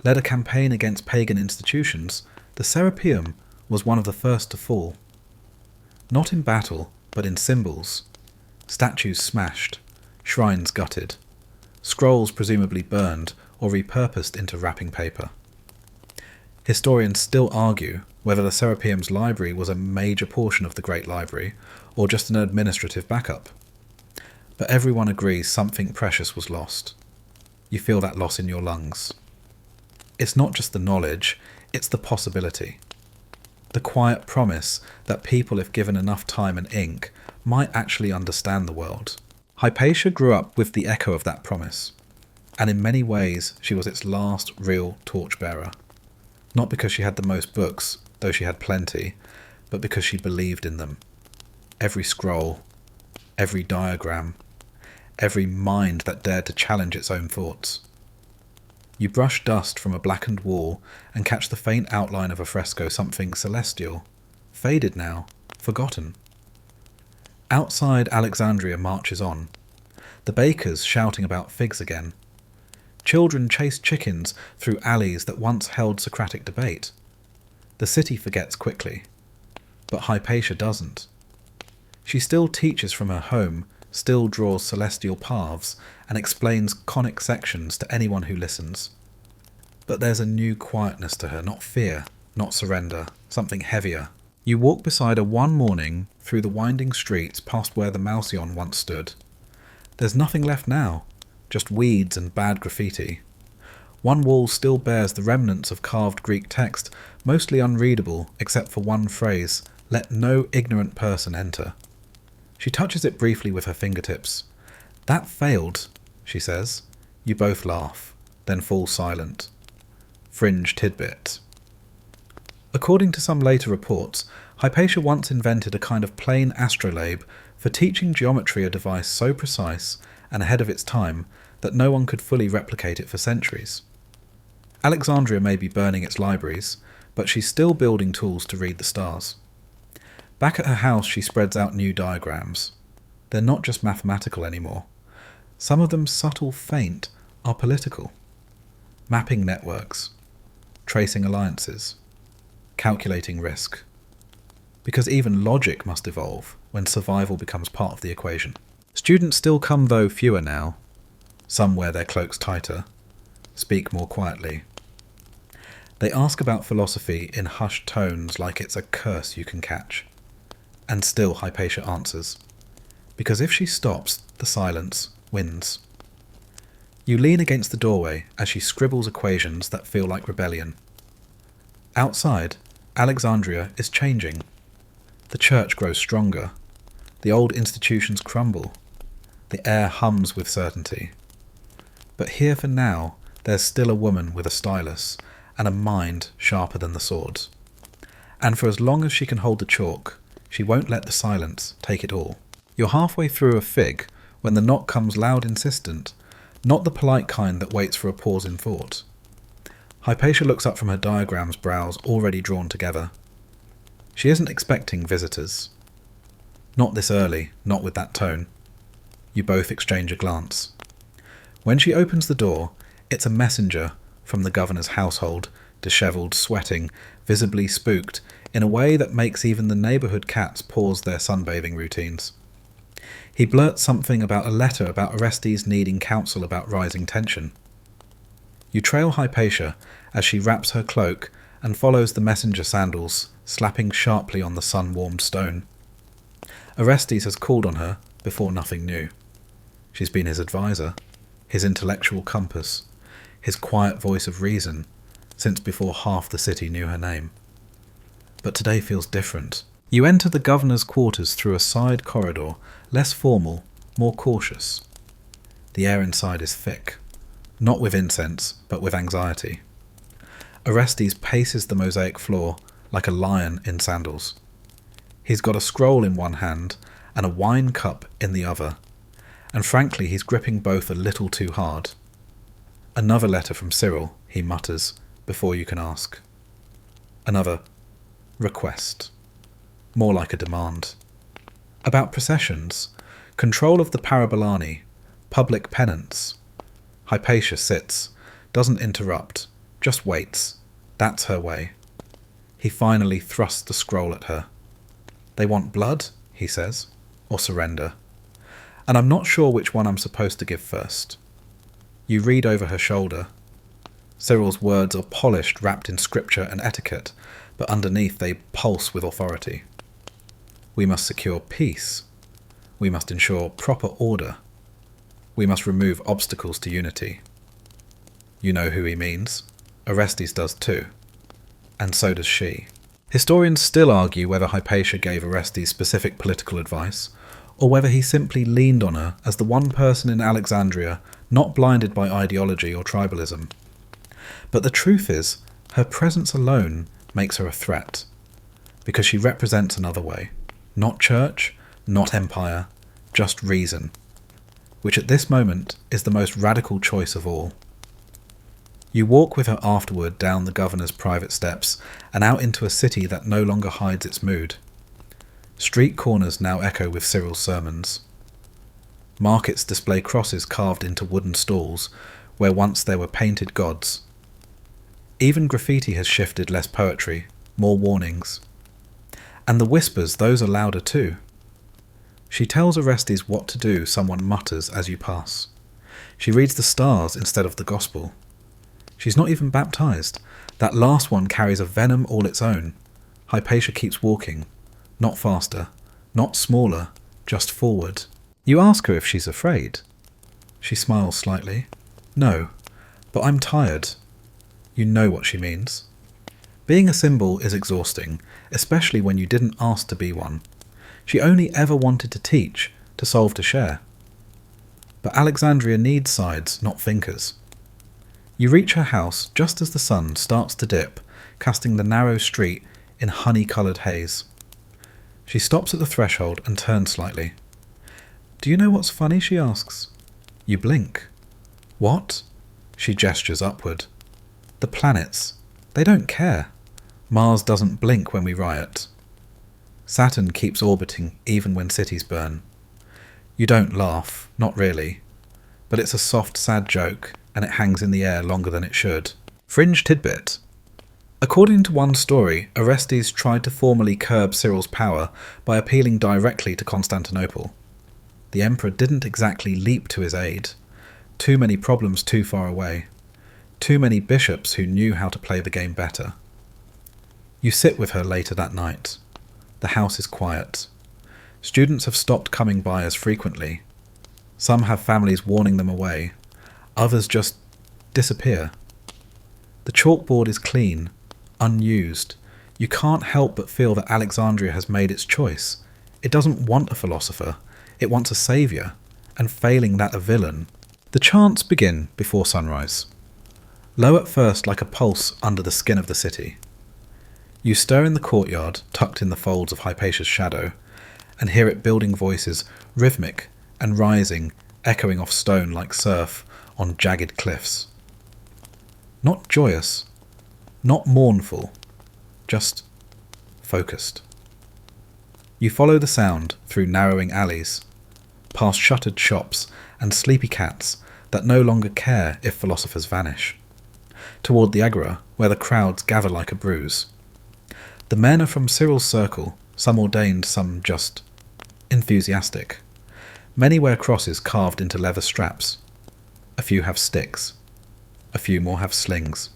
led a campaign against pagan institutions, the Serapeum was one of the first to fall. Not in battle, but in symbols. Statues smashed, shrines gutted, scrolls presumably burned or repurposed into wrapping paper. Historians still argue whether the Serapeum's library was a major portion of the Great Library or just an administrative backup. But everyone agrees something precious was lost. You feel that loss in your lungs. It's not just the knowledge, it's the possibility. The quiet promise that people, if given enough time and ink, might actually understand the world. Hypatia grew up with the echo of that promise, and in many ways she was its last real torchbearer. Not because she had the most books, though she had plenty, but because she believed in them. Every scroll, every diagram, every mind that dared to challenge its own thoughts. You brush dust from a blackened wall and catch the faint outline of a fresco, something celestial, faded now, forgotten. Outside, Alexandria marches on. The bakers shouting about figs again. Children chase chickens through alleys that once held Socratic debate. The city forgets quickly, but Hypatia doesn't. She still teaches from her home, still draws celestial paths, and explains conic sections to anyone who listens. But there's a new quietness to her, not fear, not surrender, something heavier. You walk beside her one morning through the winding streets past where the Mausion once stood. There's nothing left now, just weeds and bad graffiti. One wall still bears the remnants of carved Greek text, mostly unreadable except for one phrase, "Let no ignorant person enter." She touches it briefly with her fingertips. "That failed," she says. You both laugh, then fall silent. Fringe tidbit. According to some later reports, Hypatia once invented a kind of plain astrolabe for teaching geometry, a device so precise and ahead of its time that no one could fully replicate it for centuries. Alexandria may be burning its libraries, but she's still building tools to read the stars. Back at her house, she spreads out new diagrams. They're not just mathematical anymore. Some of them, subtle, faint, are political. Mapping networks, tracing alliances, calculating risk. Because even logic must evolve when survival becomes part of the equation. Students still come, though fewer now. Some wear their cloaks tighter, speak more quietly. They ask about philosophy in hushed tones like it's a curse you can catch. And still Hypatia answers. Because if she stops, the silence wins. You lean against the doorway as she scribbles equations that feel like rebellion. Outside, Alexandria is changing. The church grows stronger. The old institutions crumble. The air hums with certainty. But here for now, there's still a woman with a stylus and a mind sharper than the swords. And for as long as she can hold the chalk, she won't let the silence take it all. You're halfway through a fig when the knock comes loud insistent, not the polite kind that waits for a pause in thought. Hypatia looks up from her diagrams, brows already drawn together. She isn't expecting visitors. Not this early, not with that tone. You both exchange a glance. When she opens the door, it's a messenger from the governor's household, dishevelled, sweating, visibly spooked, in a way that makes even the neighbourhood cats pause their sunbathing routines. He blurts something about a letter about Orestes needing counsel about rising tension. You trail Hypatia as she wraps her cloak and follows the messenger sandals, slapping sharply on the sun-warmed stone. Orestes has called on her before nothing new. She's been his advisor, his intellectual compass, his quiet voice of reason, since before half the city knew her name. But today feels different. You enter the governor's quarters through a side corridor, less formal, more cautious. The air inside is thick, not with incense, but with anxiety. Orestes paces the mosaic floor like a lion in sandals. He's got a scroll in one hand and a wine cup in the other, and frankly he's gripping both a little too hard. Another letter from Cyril, he mutters, before you can ask. Another request. More like a demand. About processions, control of the Parabolani, public penance. Hypatia sits, doesn't interrupt, just waits. That's her way. He finally thrusts the scroll at her. They want blood, he says, or surrender. And I'm not sure which one I'm supposed to give first. You read over her shoulder. Cyril's words are polished, wrapped in scripture and etiquette, but underneath they pulse with authority. We must secure peace. We must ensure proper order. We must remove obstacles to unity. You know who he means. Orestes does too. And so does she. Historians still argue whether Hypatia gave Orestes specific political advice, or whether he simply leaned on her as the one person in Alexandria not blinded by ideology or tribalism. But the truth is, her presence alone makes her a threat, because she represents another way. Not church, not empire, just reason, which at this moment is the most radical choice of all. You walk with her afterward down the governor's private steps and out into a city that no longer hides its mood. Street corners now echo with Cyril's sermons. Markets display crosses carved into wooden stalls where once there were painted gods. Even graffiti has shifted, less poetry, more warnings. And the whispers, those are louder too. She tells Orestes what to do, someone mutters as you pass. She reads the stars instead of the gospel. She's not even baptized. That last one carries a venom all its own. Hypatia keeps walking. Not faster, not smaller, just forward. You ask her if she's afraid. She smiles slightly. No, but I'm tired. You know what she means. Being a symbol is exhausting, especially when you didn't ask to be one. She only ever wanted to teach, to solve, to share. But Alexandria needs sides, not thinkers. You reach her house just as the sun starts to dip, casting the narrow street in honey-coloured haze. She stops at the threshold and turns slightly. Do you know what's funny? She asks. You blink. What? She gestures upward. The planets. They don't care. Mars doesn't blink when we riot. Saturn keeps orbiting even when cities burn. You don't laugh, not really. But it's a soft, sad joke, and it hangs in the air longer than it should. Fringe tidbit. According to one story, Orestes tried to formally curb Cyril's power by appealing directly to Constantinople. The emperor didn't exactly leap to his aid. Too many problems too far away. Too many bishops who knew how to play the game better. You sit with her later that night. The house is quiet. Students have stopped coming by as frequently. Some have families warning them away. Others just disappear. The chalkboard is clean, unused. You can't help but feel that Alexandria has made its choice. It doesn't want a philosopher. It wants a saviour, and failing that a villain. The chants begin before sunrise. Low at first like a pulse under the skin of the city. You stir in the courtyard, tucked in the folds of Hypatia's shadow, and hear it building voices, rhythmic and rising, echoing off stone like surf on jagged cliffs. Not joyous, Not mournful, just focused. You follow the sound through narrowing alleys, past shuttered shops and sleepy cats that no longer care if philosophers vanish, toward the agora where the crowds gather like a bruise. The men are from Cyril's circle, some ordained, some just enthusiastic. Many wear crosses carved into leather straps. A few have sticks. A few more have slings.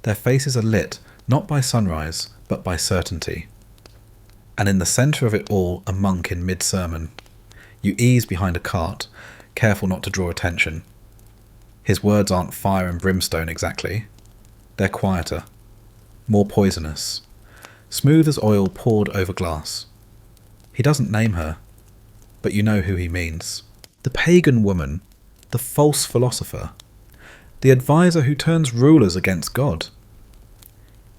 Their faces are lit not by sunrise, but by certainty. And in the centre of it all, a monk in mid-sermon. You ease behind a cart, careful not to draw attention. His words aren't fire and brimstone exactly. They're quieter, more poisonous, smooth as oil poured over glass. He doesn't name her, but you know who he means. The pagan woman, the false philosopher, the advisor who turns rulers against God.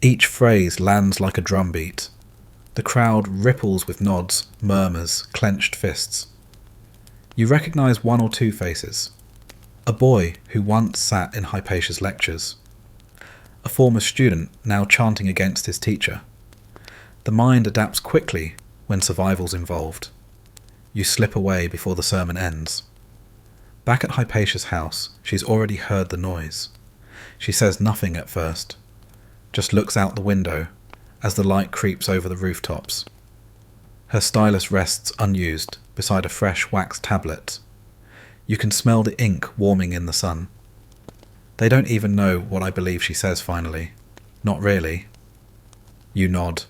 Each phrase lands like a drumbeat. The crowd ripples with nods, murmurs, clenched fists. You recognise one or two faces. A boy who once sat in Hypatia's lectures. A former student now chanting against his teacher. The mind adapts quickly when survival's involved. You slip away before the sermon ends. Back at Hypatia's house, she's already heard the noise. She says nothing at first, just looks out the window as the light creeps over the rooftops. Her stylus rests unused beside a fresh wax tablet. You can smell the ink warming in the sun. They don't even know what I believe she says finally. Not really. You nod,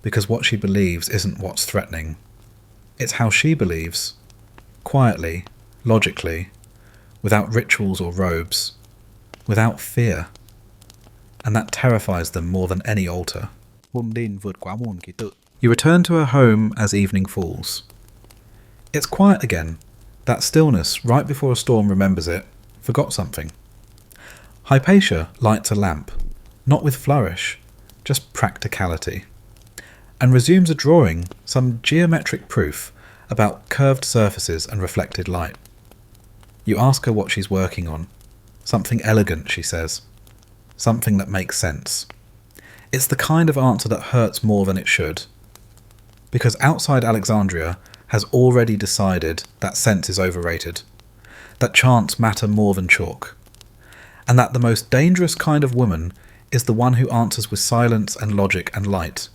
because what she believes isn't what's threatening. It's how she believes, quietly, logically, without rituals or robes, without fear. And that terrifies them more than any altar. You return to her home as evening falls. It's quiet again. That stillness right before a storm remembers it, forgot something. Hypatia lights a lamp, not with flourish, just practicality, and resumes a drawing, some geometric proof about curved surfaces and reflected light. You ask her what she's working on. Something elegant, she says. Something that makes sense. It's the kind of answer that hurts more than it should. Because outside Alexandria has already decided that sense is overrated, that chants matter more than chalk, and that the most dangerous kind of woman is the one who answers with silence and logic and light.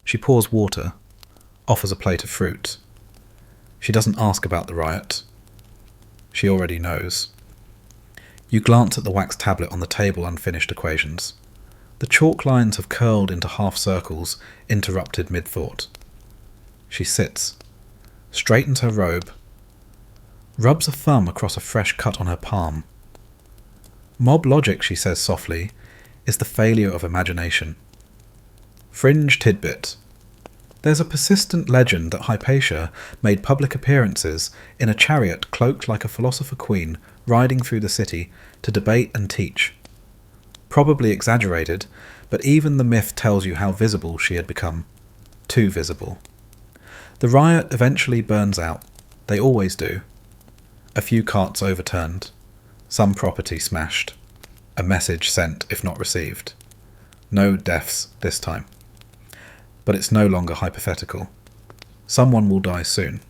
She pours water, offers a plate of fruit. She doesn't ask about the riot. She already knows. You glance at the wax tablet on the table, unfinished equations. The chalk lines have curled into half circles, interrupted mid-thought. She sits, straightens her robe, rubs a thumb across a fresh cut on her palm. Mob logic, she says softly, is the failure of imagination. Fringe tidbit. There's a persistent legend that Hypatia made public appearances in a chariot cloaked like a philosopher queen riding through the city to debate and teach. Probably exaggerated, but even the myth tells you how visible she had become. Too visible. The riot eventually burns out. They always do. A few carts overturned. Some property smashed. A message sent if not received. No deaths this time. But it's no longer hypothetical. Someone will die soon.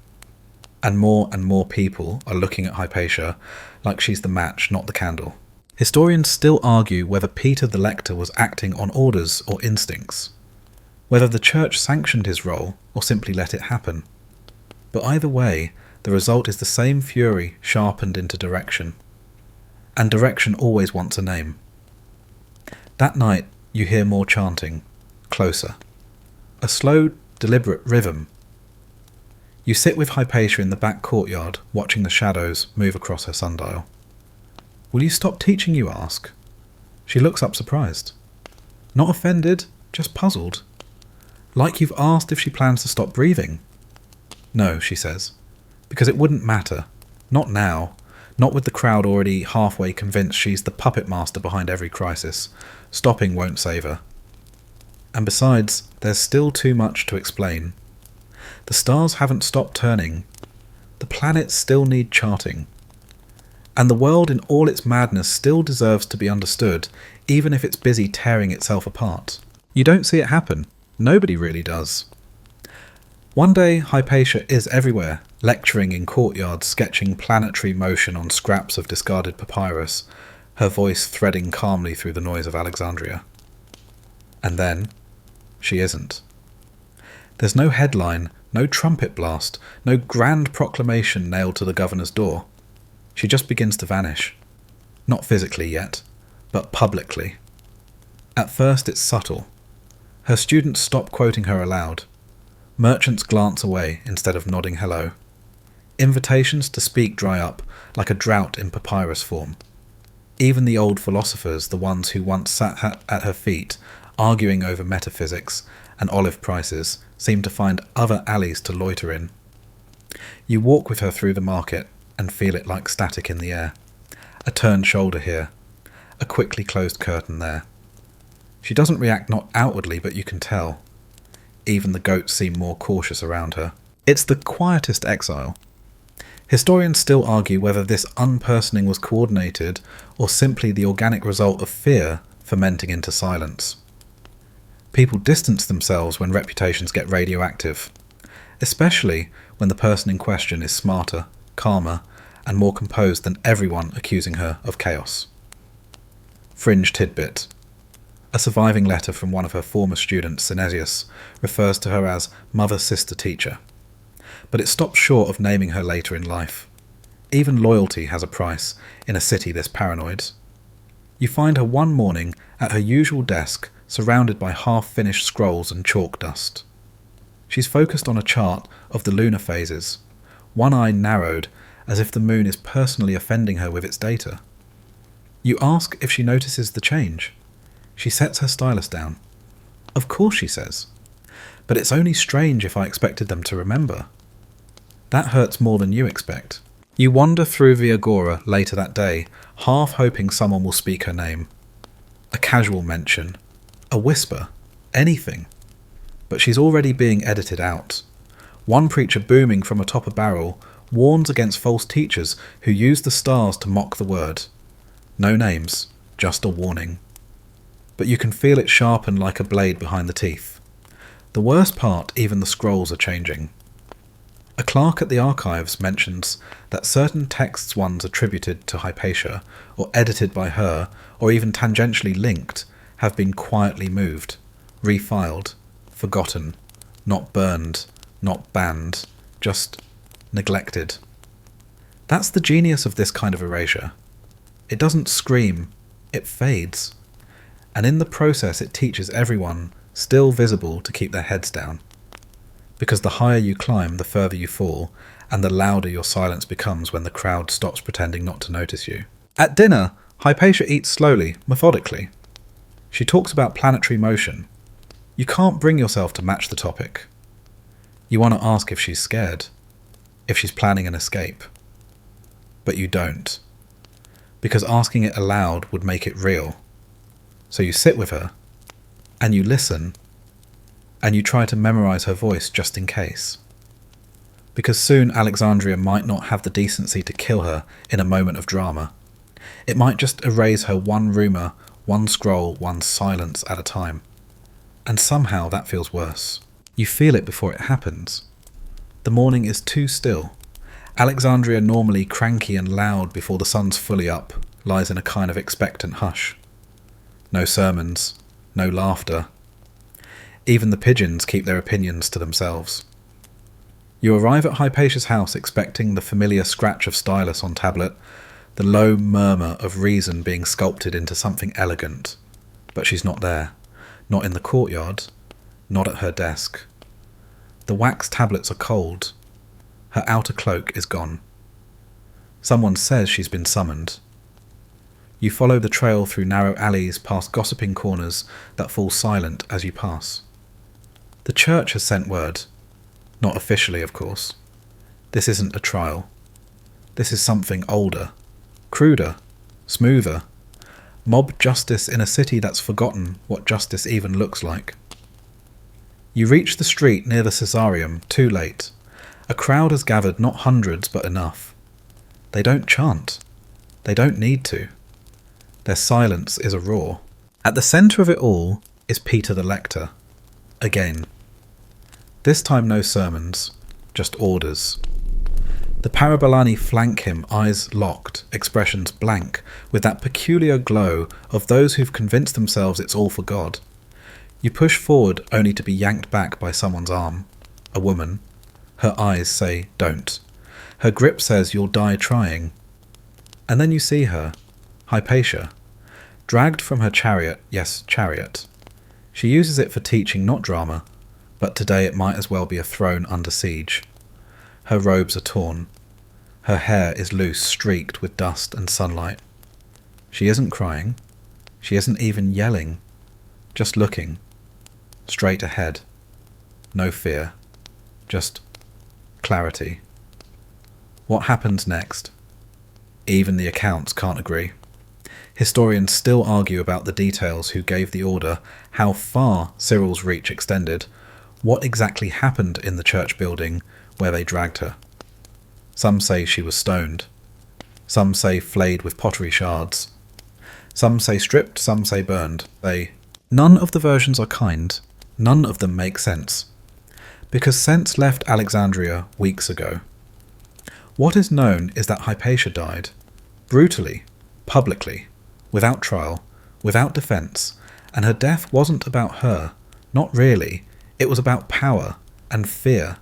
And more people are looking at Hypatia like she's the match, not the candle. Historians still argue whether Peter the Lector was acting on orders or instincts, whether the church sanctioned his role or simply let it happen. But either way, the result is the same fury sharpened into direction. And direction always wants a name. That night, you hear more chanting, closer. A slow, deliberate rhythm. You sit with Hypatia in the back courtyard, watching the shadows move across her sundial. Will you stop teaching, you ask? She looks up surprised. Not offended, just puzzled. Like you've asked if she plans to stop breathing. No, she says, because it wouldn't matter. Not now. Not with the crowd already halfway convinced she's the puppet master behind every crisis. Stopping won't save her. And besides, there's still too much to explain. The stars haven't stopped turning. The planets still need charting. And the world in all its madness still deserves to be understood, even if it's busy tearing itself apart. You don't see it happen. Nobody really does. One day, Hypatia is everywhere, lecturing in courtyards, sketching planetary motion on scraps of discarded papyrus, her voice threading calmly through the noise of Alexandria. And then, she isn't. There's no headline, no trumpet blast, no grand proclamation nailed to the governor's door. She just begins to vanish. Not physically yet, but publicly. At first it's subtle. Her students stop quoting her aloud. Merchants glance away instead of nodding hello. Invitations to speak dry up, like a drought in papyrus form. Even the old philosophers, the ones who once sat at her feet, arguing over metaphysics and olive prices, seem to find other alleys to loiter in. You walk with her through the market and feel it like static in the air. A turned shoulder here, a quickly closed curtain there. She doesn't react not outwardly, but you can tell. Even the goats seem more cautious around her. It's the quietest exile. Historians still argue whether this unpersoning was coordinated or simply the organic result of fear fermenting into silence. People distance themselves when reputations get radioactive, especially when the person in question is smarter, calmer, and more composed than everyone accusing her of chaos. Fringe tidbit. A surviving letter from one of her former students, Synesius, refers to her as mother-sister-teacher. But it stops short of naming her later in life. Even loyalty has a price in a city this paranoid. You find her one morning at her usual desk, surrounded by half-finished scrolls and chalk dust. She's focused on a chart of the lunar phases, one eye narrowed as if the moon is personally offending her with its data. You ask if she notices the change. She sets her stylus down. Of course, she says. But it's only strange if I expected them to remember. That hurts more than you expect. You wander through the agora later that day, half hoping someone will speak her name. A casual mention. A whisper. Anything. But she's already being edited out. One preacher booming from atop a barrel warns against false teachers who use the stars to mock the word. No names, just a warning. But you can feel it sharpen like a blade behind the teeth. The worst part, even the scrolls are changing. A clerk at the archives mentions that certain texts once attributed to Hypatia, or edited by her, or even tangentially linked, have been quietly moved, refiled, forgotten, not burned, not banned, just neglected. That's the genius of this kind of erasure. It doesn't scream, it fades. And in the process it teaches everyone, still visible, to keep their heads down. Because the higher you climb, the further you fall, and the louder your silence becomes when the crowd stops pretending not to notice you. At dinner, Hypatia eats slowly, methodically. She talks about planetary motion. You can't bring yourself to match the topic. You want to ask if she's scared, if she's planning an escape. But you don't. Because asking it aloud would make it real. So you sit with her, and you listen, and you try to memorize her voice just in case. Because soon Alexandria might not have the decency to kill her in a moment of drama. It might just erase her one rumour, one scroll, one silence at a time. And somehow that feels worse. You feel it before it happens. The morning is too still. Alexandria, normally cranky and loud before the sun's fully up, lies in a kind of expectant hush. No sermons, no laughter. Even the pigeons keep their opinions to themselves. You arrive at Hypatia's house expecting the familiar scratch of stylus on tablet, the low murmur of reason being sculpted into something elegant. But she's not there. Not in the courtyard. Not at her desk. The wax tablets are cold. Her outer cloak is gone. Someone says she's been summoned. You follow the trail through narrow alleys past gossiping corners that fall silent as you pass. The church has sent word. Not officially, of course. This isn't a trial. This is something older, cruder, smoother. Mob justice in a city that's forgotten what justice even looks like. You reach the street near the Caesareum too late. A crowd has gathered, not hundreds but enough. They don't chant. They don't need to. Their silence is a roar. At the centre of it all is Peter the Lector. Again. This time no sermons, just orders. The Parabolani flank him, eyes locked, expressions blank, with that peculiar glow of those who've convinced themselves it's all for God. You push forward only to be yanked back by someone's arm. A woman. Her eyes say, don't. Her grip says you'll die trying. And then you see her, Hypatia, dragged from her chariot, yes, chariot. She uses it for teaching, not drama, but today it might as well be a throne under siege. Her robes are torn. Her hair is loose, streaked with dust and sunlight. She isn't crying. She isn't even yelling. Just looking. Straight ahead. No fear. Just clarity. What happens next? Even the accounts can't agree. Historians still argue about the details, who gave the order, how far Cyril's reach extended, what exactly happened in the church building where they dragged her. Some say she was stoned. Some say flayed with pottery shards. Some say stripped, some say burned. None of the versions are kind. None of them make sense. Because sense left Alexandria weeks ago. What is known is that Hypatia died. Brutally. Publicly. Without trial. Without defence. And her death wasn't about her. Not really. It was about power and fear,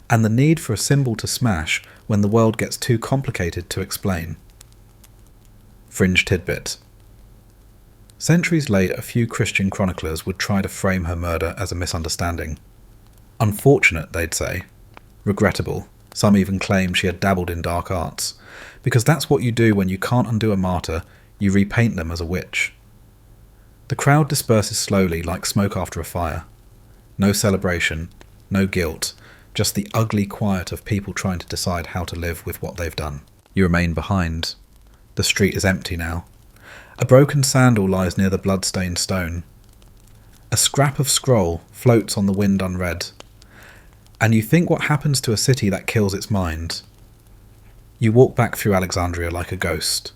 and the need for a symbol to smash when the world gets too complicated to explain. Fringe tidbit. Centuries later, a few Christian chroniclers would try to frame her murder as a misunderstanding. Unfortunate, they'd say. Regrettable. Some even claim she had dabbled in dark arts, because that's what you do when you can't undo a martyr, you repaint them as a witch. The crowd disperses slowly like smoke after a fire. No celebration, no guilt, just the ugly quiet of people trying to decide how to live with what they've done. You remain behind. The street is empty now. A broken sandal lies near the blood-stained stone. A scrap of scroll floats on the wind unread. And you think, what happens to a city that kills its mind? You walk back through Alexandria like a ghost.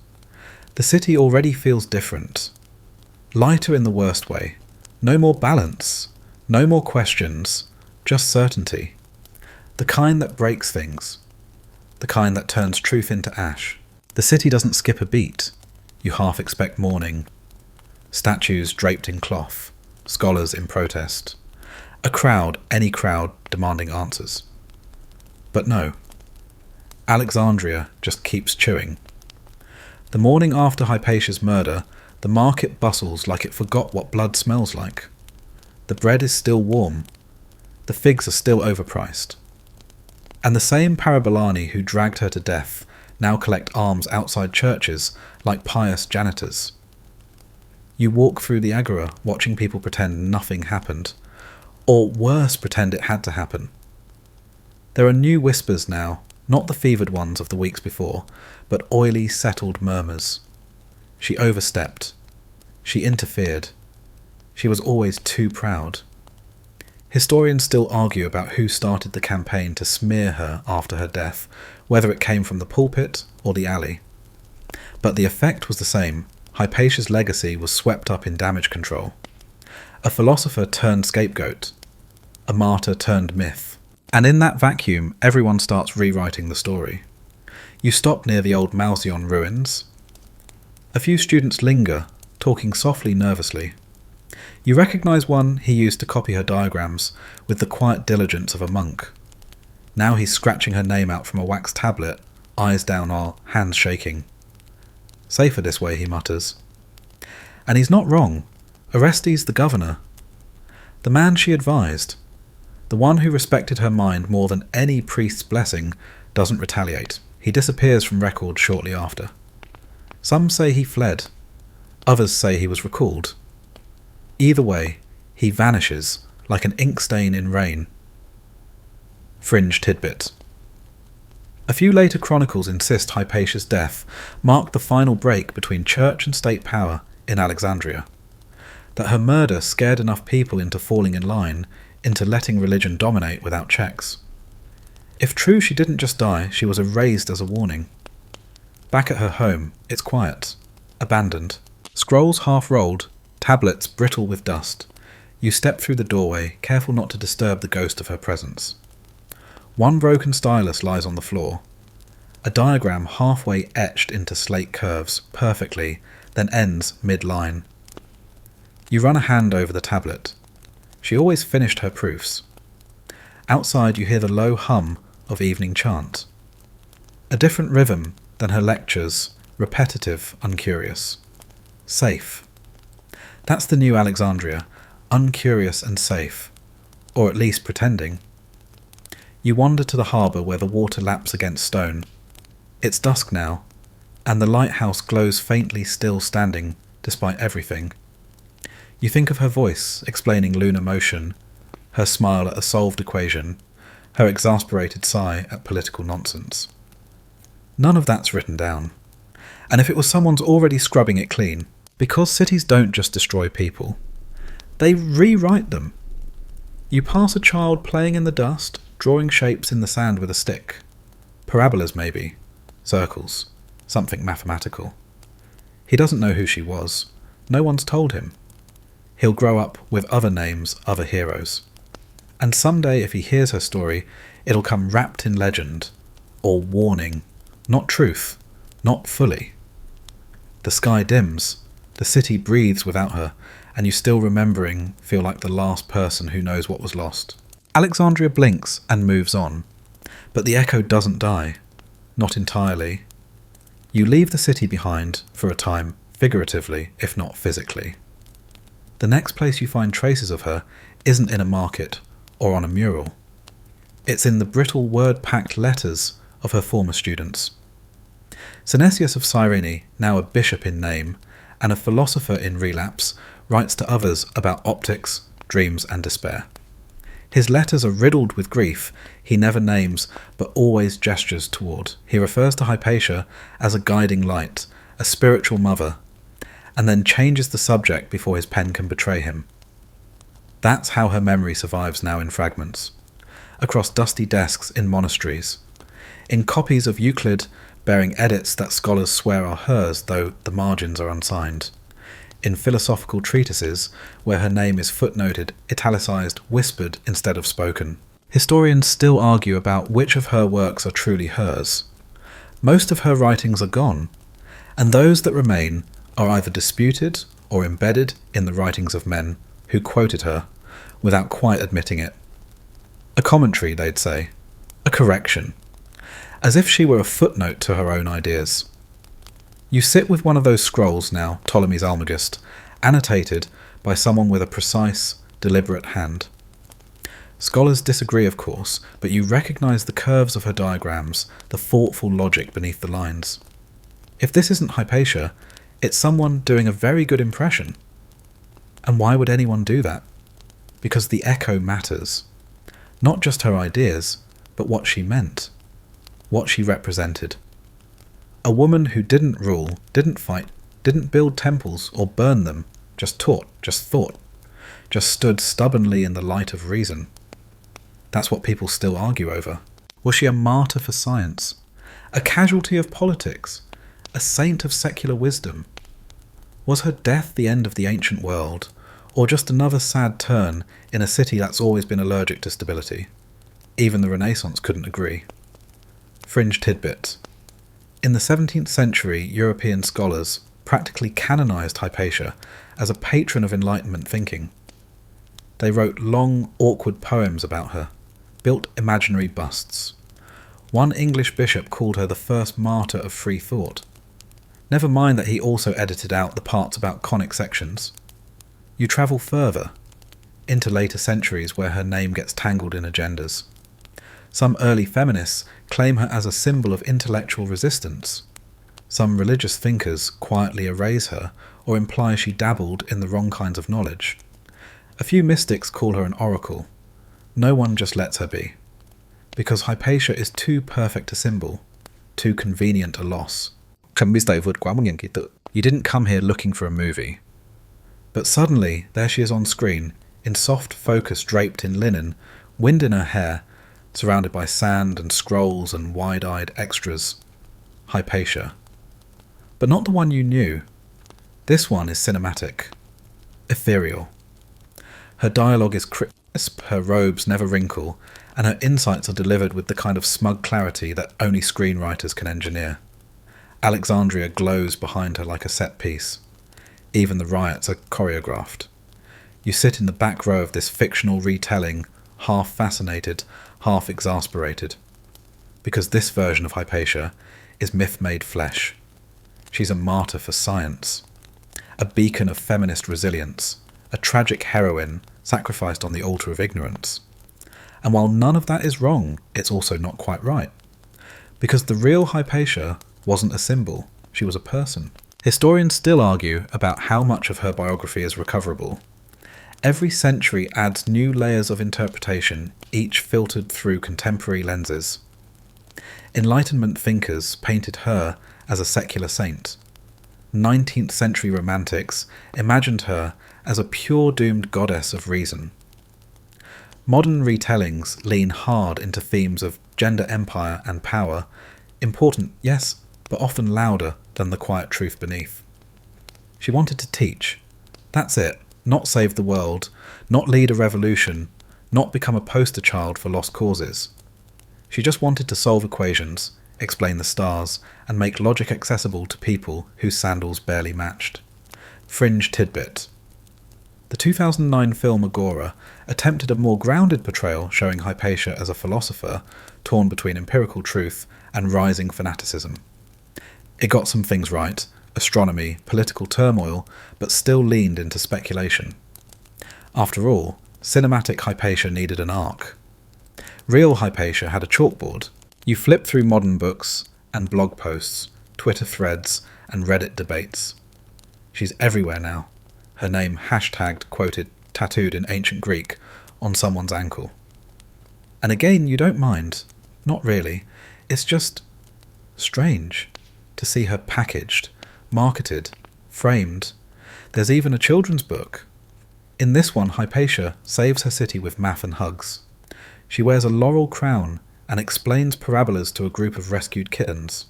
The city already feels different. Lighter in the worst way. No more balance. No more questions. Just certainty. The kind that breaks things. The kind that turns truth into ash. The city doesn't skip a beat. You half expect mourning. Statues draped in cloth. Scholars in protest. A crowd, any crowd, demanding answers. But no. Alexandria just keeps chewing. The morning after Hypatia's murder, the market bustles like it forgot what blood smells like. The bread is still warm. The figs are still overpriced. And the same Parabolani who dragged her to death now collect alms outside churches like pious janitors. You walk through the agora watching people pretend nothing happened, or worse, pretend it had to happen. There are new whispers now, not the fevered ones of the weeks before, but oily, settled murmurs. She overstepped. She interfered. She was always too proud. Historians still argue about who started the campaign to smear her after her death, whether it came from the pulpit or the alley. But the effect was the same. Hypatia's legacy was swept up in damage control. A philosopher turned scapegoat. A martyr turned myth. And in that vacuum, everyone starts rewriting the story. You stop near the old Malzion ruins. A few students linger, talking softly, nervously. You recognise one he used to copy her diagrams with the quiet diligence of a monk. Now he's scratching her name out from a wax tablet, eyes down or hands shaking. Safer this way, he mutters. And he's not wrong. Orestes the governor. The man she advised. The one who respected her mind more than any priest's blessing doesn't retaliate. He disappears from record shortly after. Some say he fled. Others say he was recalled. Either way, he vanishes like an ink stain in rain. Fringe tidbit. A few later chronicles insist Hypatia's death marked the final break between church and state power in Alexandria. That her murder scared enough people into falling in line, into letting religion dominate without checks. If true she didn't just die, she was erased as a warning. Back at her home, it's quiet, abandoned. Scrolls half rolled, tablets brittle with dust. You step through the doorway, careful not to disturb the ghost of her presence. One broken stylus lies on the floor. A diagram halfway etched into slate curves, perfectly, then ends mid-line. You run a hand over the tablet. She always finished her proofs. Outside you hear the low hum of evening chant. A different rhythm than her lectures, repetitive, uncurious. Safe. That's the new Alexandria, uncurious and safe, or at least pretending. You wander to the harbour where the water laps against stone. It's dusk now, and the lighthouse glows faintly still standing, despite everything. You think of her voice explaining lunar motion, her smile at a solved equation, her exasperated sigh at political nonsense. None of that's written down. And if it was someone's already scrubbing it clean, because cities don't just destroy people, they rewrite them. You pass a child playing in the dust, drawing shapes in the sand with a stick. Parabolas maybe, circles, something mathematical. He doesn't know who she was. No one's told him. He'll grow up with other names, other heroes. And someday if he hears her story, it'll come wrapped in legend, or warning, not truth, not fully. The sky dims, the city breathes without her, and you still remembering feel like the last person who knows what was lost. Alexandria blinks and moves on, but the echo doesn't die, not entirely. You leave the city behind for a time, figuratively, if not physically. The next place you find traces of her isn't in a market or on a mural. It's in the brittle word-packed letters of her former students. Synesius of Cyrene, now a bishop in name, and a philosopher in relapse, writes to others about optics, dreams and despair. His letters are riddled with grief he never names but always gestures toward. He refers to Hypatia as a guiding light, a spiritual mother, and then changes the subject before his pen can betray him. That's how her memory survives now in fragments, across dusty desks in monasteries, in copies of Euclid bearing edits that scholars swear are hers though the margins are unsigned, in philosophical treatises where her name is footnoted, italicized, whispered instead of spoken. Historians still argue about which of her works are truly hers. Most of her writings are gone, and those that remain are either disputed or embedded in the writings of men who quoted her without quite admitting it. A commentary, they'd say, a correction, as if she were a footnote to her own ideas. You sit with one of those scrolls now, Ptolemy's Almagest, annotated by someone with a precise, deliberate hand. Scholars disagree, of course, but you recognise the curves of her diagrams, the thoughtful logic beneath the lines. If this isn't Hypatia, it's someone doing a very good impression. And why would anyone do that? Because the echo matters. Not just her ideas, but what she meant. What she represented. A woman who didn't rule, didn't fight, didn't build temples or burn them, just taught, just thought, just stood stubbornly in the light of reason. That's what people still argue over. Was she a martyr for science? A casualty of politics? A saint of secular wisdom? Was her death the end of the ancient world, or just another sad turn in a city that's always been allergic to stability? Even the Renaissance couldn't agree. Fringe tidbits. In the 17th century, European scholars practically canonised Hypatia as a patron of Enlightenment thinking. They wrote long, awkward poems about her, built imaginary busts. One English bishop called her the first martyr of free thought. Never mind that he also edited out the parts about conic sections. You travel further, into later centuries where her name gets tangled in agendas. Some early feminists claim her as a symbol of intellectual resistance. Some religious thinkers quietly erase her or imply she dabbled in the wrong kinds of knowledge. A few mystics call her an oracle. No one just lets her be. Because Hypatia is too perfect a symbol, too convenient a loss. You didn't come here looking for a movie. But suddenly, there she is on screen, in soft focus draped in linen, wind in her hair, surrounded by sand and scrolls and wide-eyed extras. Hypatia. but not the one you knew. This one is cinematic, ethereal. Her dialogue is crisp, her robes never wrinkle, and her insights are delivered with the kind of smug clarity that only screenwriters can engineer. Alexandria glows behind her like a set piece. Even the riots are choreographed. You sit in the back row of this fictional retelling, half fascinated, half exasperated. Because this version of Hypatia is myth made flesh. She's a martyr for science, a beacon of feminist resilience, a tragic heroine sacrificed on the altar of ignorance. And while none of that is wrong, it's also not quite right. Because the real Hypatia wasn't a symbol, she was a person. Historians still argue about how much of her biography is recoverable. Every century adds new layers of interpretation, each filtered through contemporary lenses. Enlightenment thinkers painted her as a secular saint. 19th century romantics imagined her as a pure doomed goddess of reason. Modern retellings lean hard into themes of gender empire and power, important, yes, but often louder than the quiet truth beneath. She wanted to teach. That's it. Not save the world, not lead a revolution, not become a poster child for lost causes. She just wanted to solve equations, explain the stars, and make logic accessible to people whose sandals barely matched. Fringe tidbit. The 2009 film Agora attempted a more grounded portrayal showing Hypatia as a philosopher torn between empirical truth and rising fanaticism. It got some things right, astronomy, political turmoil, but still leaned into speculation. After all, cinematic Hypatia needed an arc. Real Hypatia had a chalkboard. You flip through modern books and blog posts, Twitter threads and Reddit debates. She's everywhere now. Her name hashtagged, quoted, tattooed in ancient Greek on someone's ankle. And again, you don't mind. Not really. It's just strange to see her packaged, marketed, framed. There's even a children's book. In this one, Hypatia saves her city with math and hugs. She wears a laurel crown and explains parabolas to a group of rescued kittens.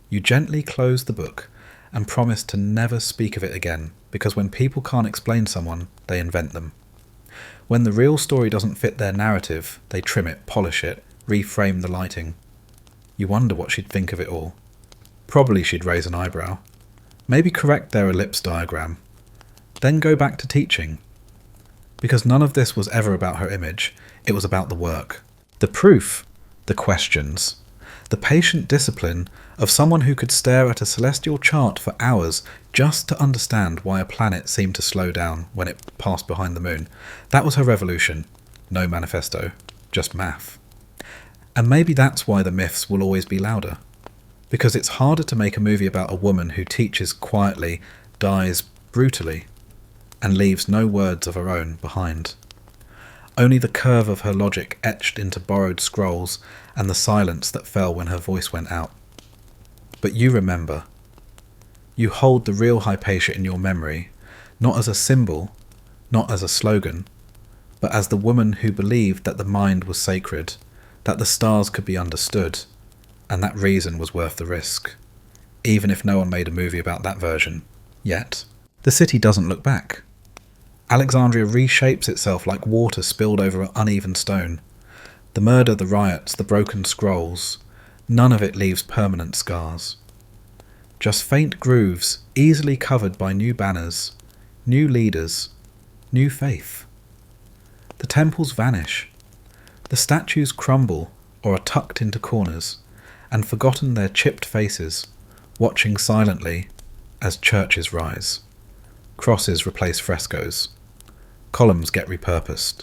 You gently close the book and promise to never speak of it again, because when people can't explain someone, they invent them. When the real story doesn't fit their narrative, they trim it, polish it, reframe the lighting. You wonder what she'd think of it all. Probably she'd raise an eyebrow. Maybe correct their ellipse diagram. Then go back to teaching. Because none of this was ever about her image, it was about the work. The proof, the questions, the patient discipline of someone who could stare at a celestial chart for hours just to understand why a planet seemed to slow down when it passed behind the moon. That was her revolution. No manifesto, just math. And maybe that's why the myths will always be louder. Because it's harder to make a movie about a woman who teaches quietly, dies brutally, and leaves no words of her own behind. Only the curve of her logic etched into borrowed scrolls and the silence that fell when her voice went out. But you remember. You hold the real Hypatia in your memory, not as a symbol, not as a slogan, but as the woman who believed that the mind was sacred, that the stars could be understood, and that reason was worth the risk, even if no one made a movie about that version, yet. The city doesn't look back. Alexandria reshapes itself like water spilled over uneven stone. The murder, the riots, the broken scrolls, none of it leaves permanent scars. Just faint grooves, easily covered by new banners, new leaders, new faith. The temples vanish. The statues crumble or are tucked into corners, and forgotten their chipped faces, watching silently as churches rise. Crosses replace frescoes. Columns get repurposed.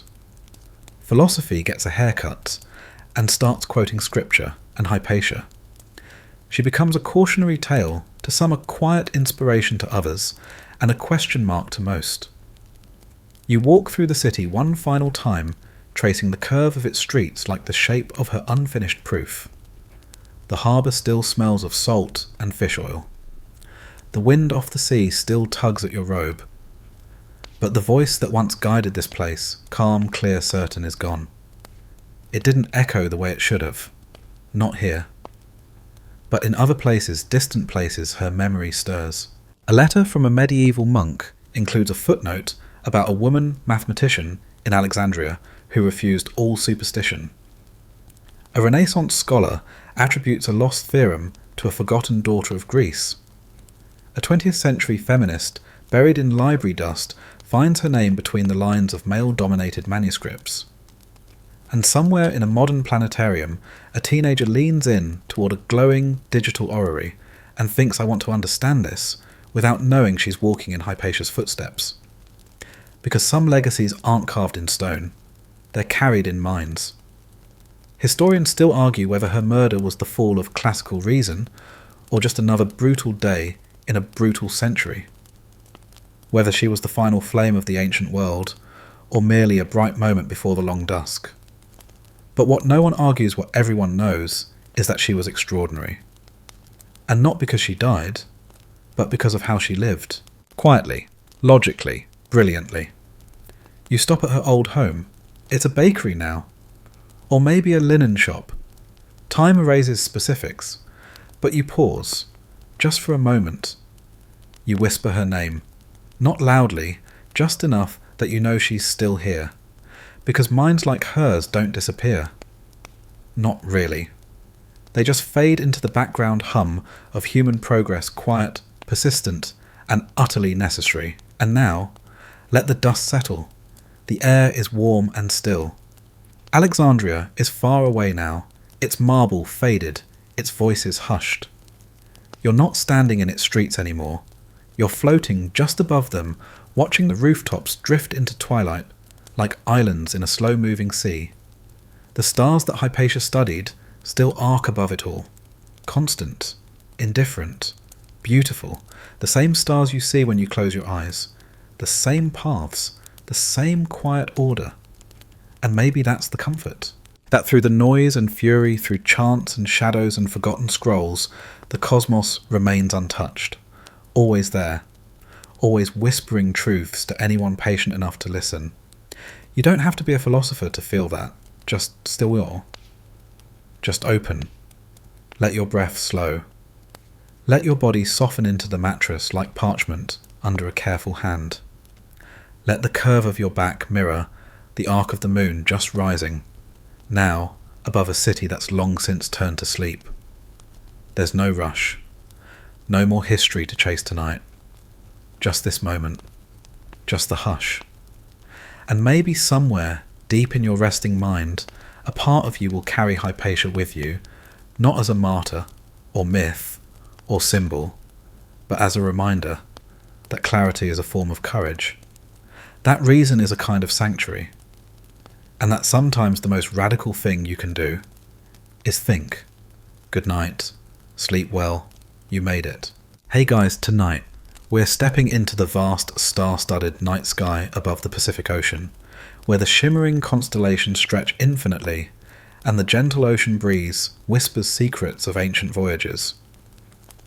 Philosophy gets a haircut and starts quoting scripture and Hypatia. She becomes a cautionary tale, to some a quiet inspiration to others, and a question mark to most. You walk through the city one final time, tracing the curve of its streets like the shape of her unfinished proof. The harbour still smells of salt and fish oil. The wind off the sea still tugs at your robe. But the voice that once guided this place, calm, clear, certain, is gone. It didn't echo the way it should have. Not here. but in other places, distant places, her memory stirs. A letter from a medieval monk includes a footnote about a woman mathematician in Alexandria who refused all superstition. A Renaissance scholar attributes a lost theorem to a forgotten daughter of Greece. A 20th century feminist, buried in library dust, finds her name between the lines of male-dominated manuscripts. And somewhere in a modern planetarium, a teenager leans in toward a glowing digital orrery and thinks, I want to understand this, without knowing she's walking in Hypatia's footsteps. Because some legacies aren't carved in stone, they're carried in minds. Historians still argue whether her murder was the fall of classical reason, or just another brutal day in a brutal century. Whether she was the final flame of the ancient world, or merely a bright moment before the long dusk. But what no one argues, what everyone knows, is that she was extraordinary. And not because she died, but because of how she lived. Quietly, logically, brilliantly. You stop at her old home. It's a bakery now. Or maybe a linen shop. Time erases specifics, but you pause, just for a moment. You whisper her name, not loudly, just enough that you know she's still here. Because minds like hers don't disappear. Not really. They just fade into the background hum of human progress, quiet, persistent, and utterly necessary. And now, let the dust settle. The air is warm and still. Alexandria is far away now, its marble faded, its voices hushed. You're not standing in its streets anymore. You're floating just above them, watching the rooftops drift into twilight, like islands in a slow-moving sea. The stars that Hypatia studied still arc above it all. Constant, indifferent, beautiful, the same stars you see when you close your eyes. The same paths, the same quiet order. And maybe that's the comfort. That through the noise and fury, through chants and shadows and forgotten scrolls, the cosmos remains untouched. Always there. Always whispering truths to anyone patient enough to listen. You don't have to be a philosopher to feel that. Just still you're. Just open. Let your breath slow. Let your body soften into the mattress like parchment under a careful hand. Let the curve of your back mirror the arc of the moon just rising, now above a city that's long since turned to sleep. There's no rush. No more history to chase tonight. Just this moment. Just the hush. And maybe somewhere deep in your resting mind, a part of you will carry Hypatia with you, not as a martyr, or myth, or symbol, but as a reminder that clarity is a form of courage. That reason is a kind of sanctuary, and that sometimes the most radical thing you can do is think. Good night, sleep well, you made it. Hey guys, tonight we're stepping into the vast star-studded night sky above the Pacific Ocean, where the shimmering constellations stretch infinitely, and the gentle ocean breeze whispers secrets of ancient voyages.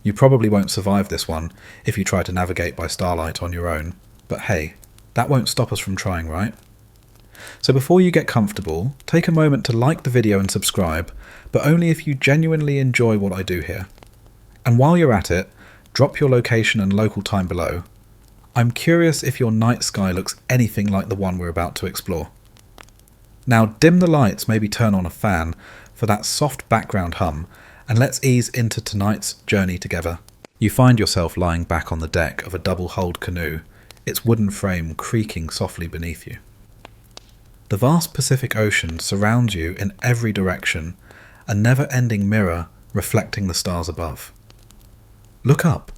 You probably won't survive this one if you try to navigate by starlight on your own, but hey, that won't stop us from trying, right? So before you get comfortable, take a moment to like the video and subscribe, but only if you genuinely enjoy what I do here. And while you're at it, drop your location and local time below. I'm curious if your night sky looks anything like the one we're about to explore. Now dim the lights, maybe turn on a fan for that soft background hum, and let's ease into tonight's journey together. You find yourself lying back on the deck of a double-hulled canoe, its wooden frame creaking softly beneath you. The vast Pacific Ocean surrounds you in every direction, a never-ending mirror reflecting the stars above. Look up.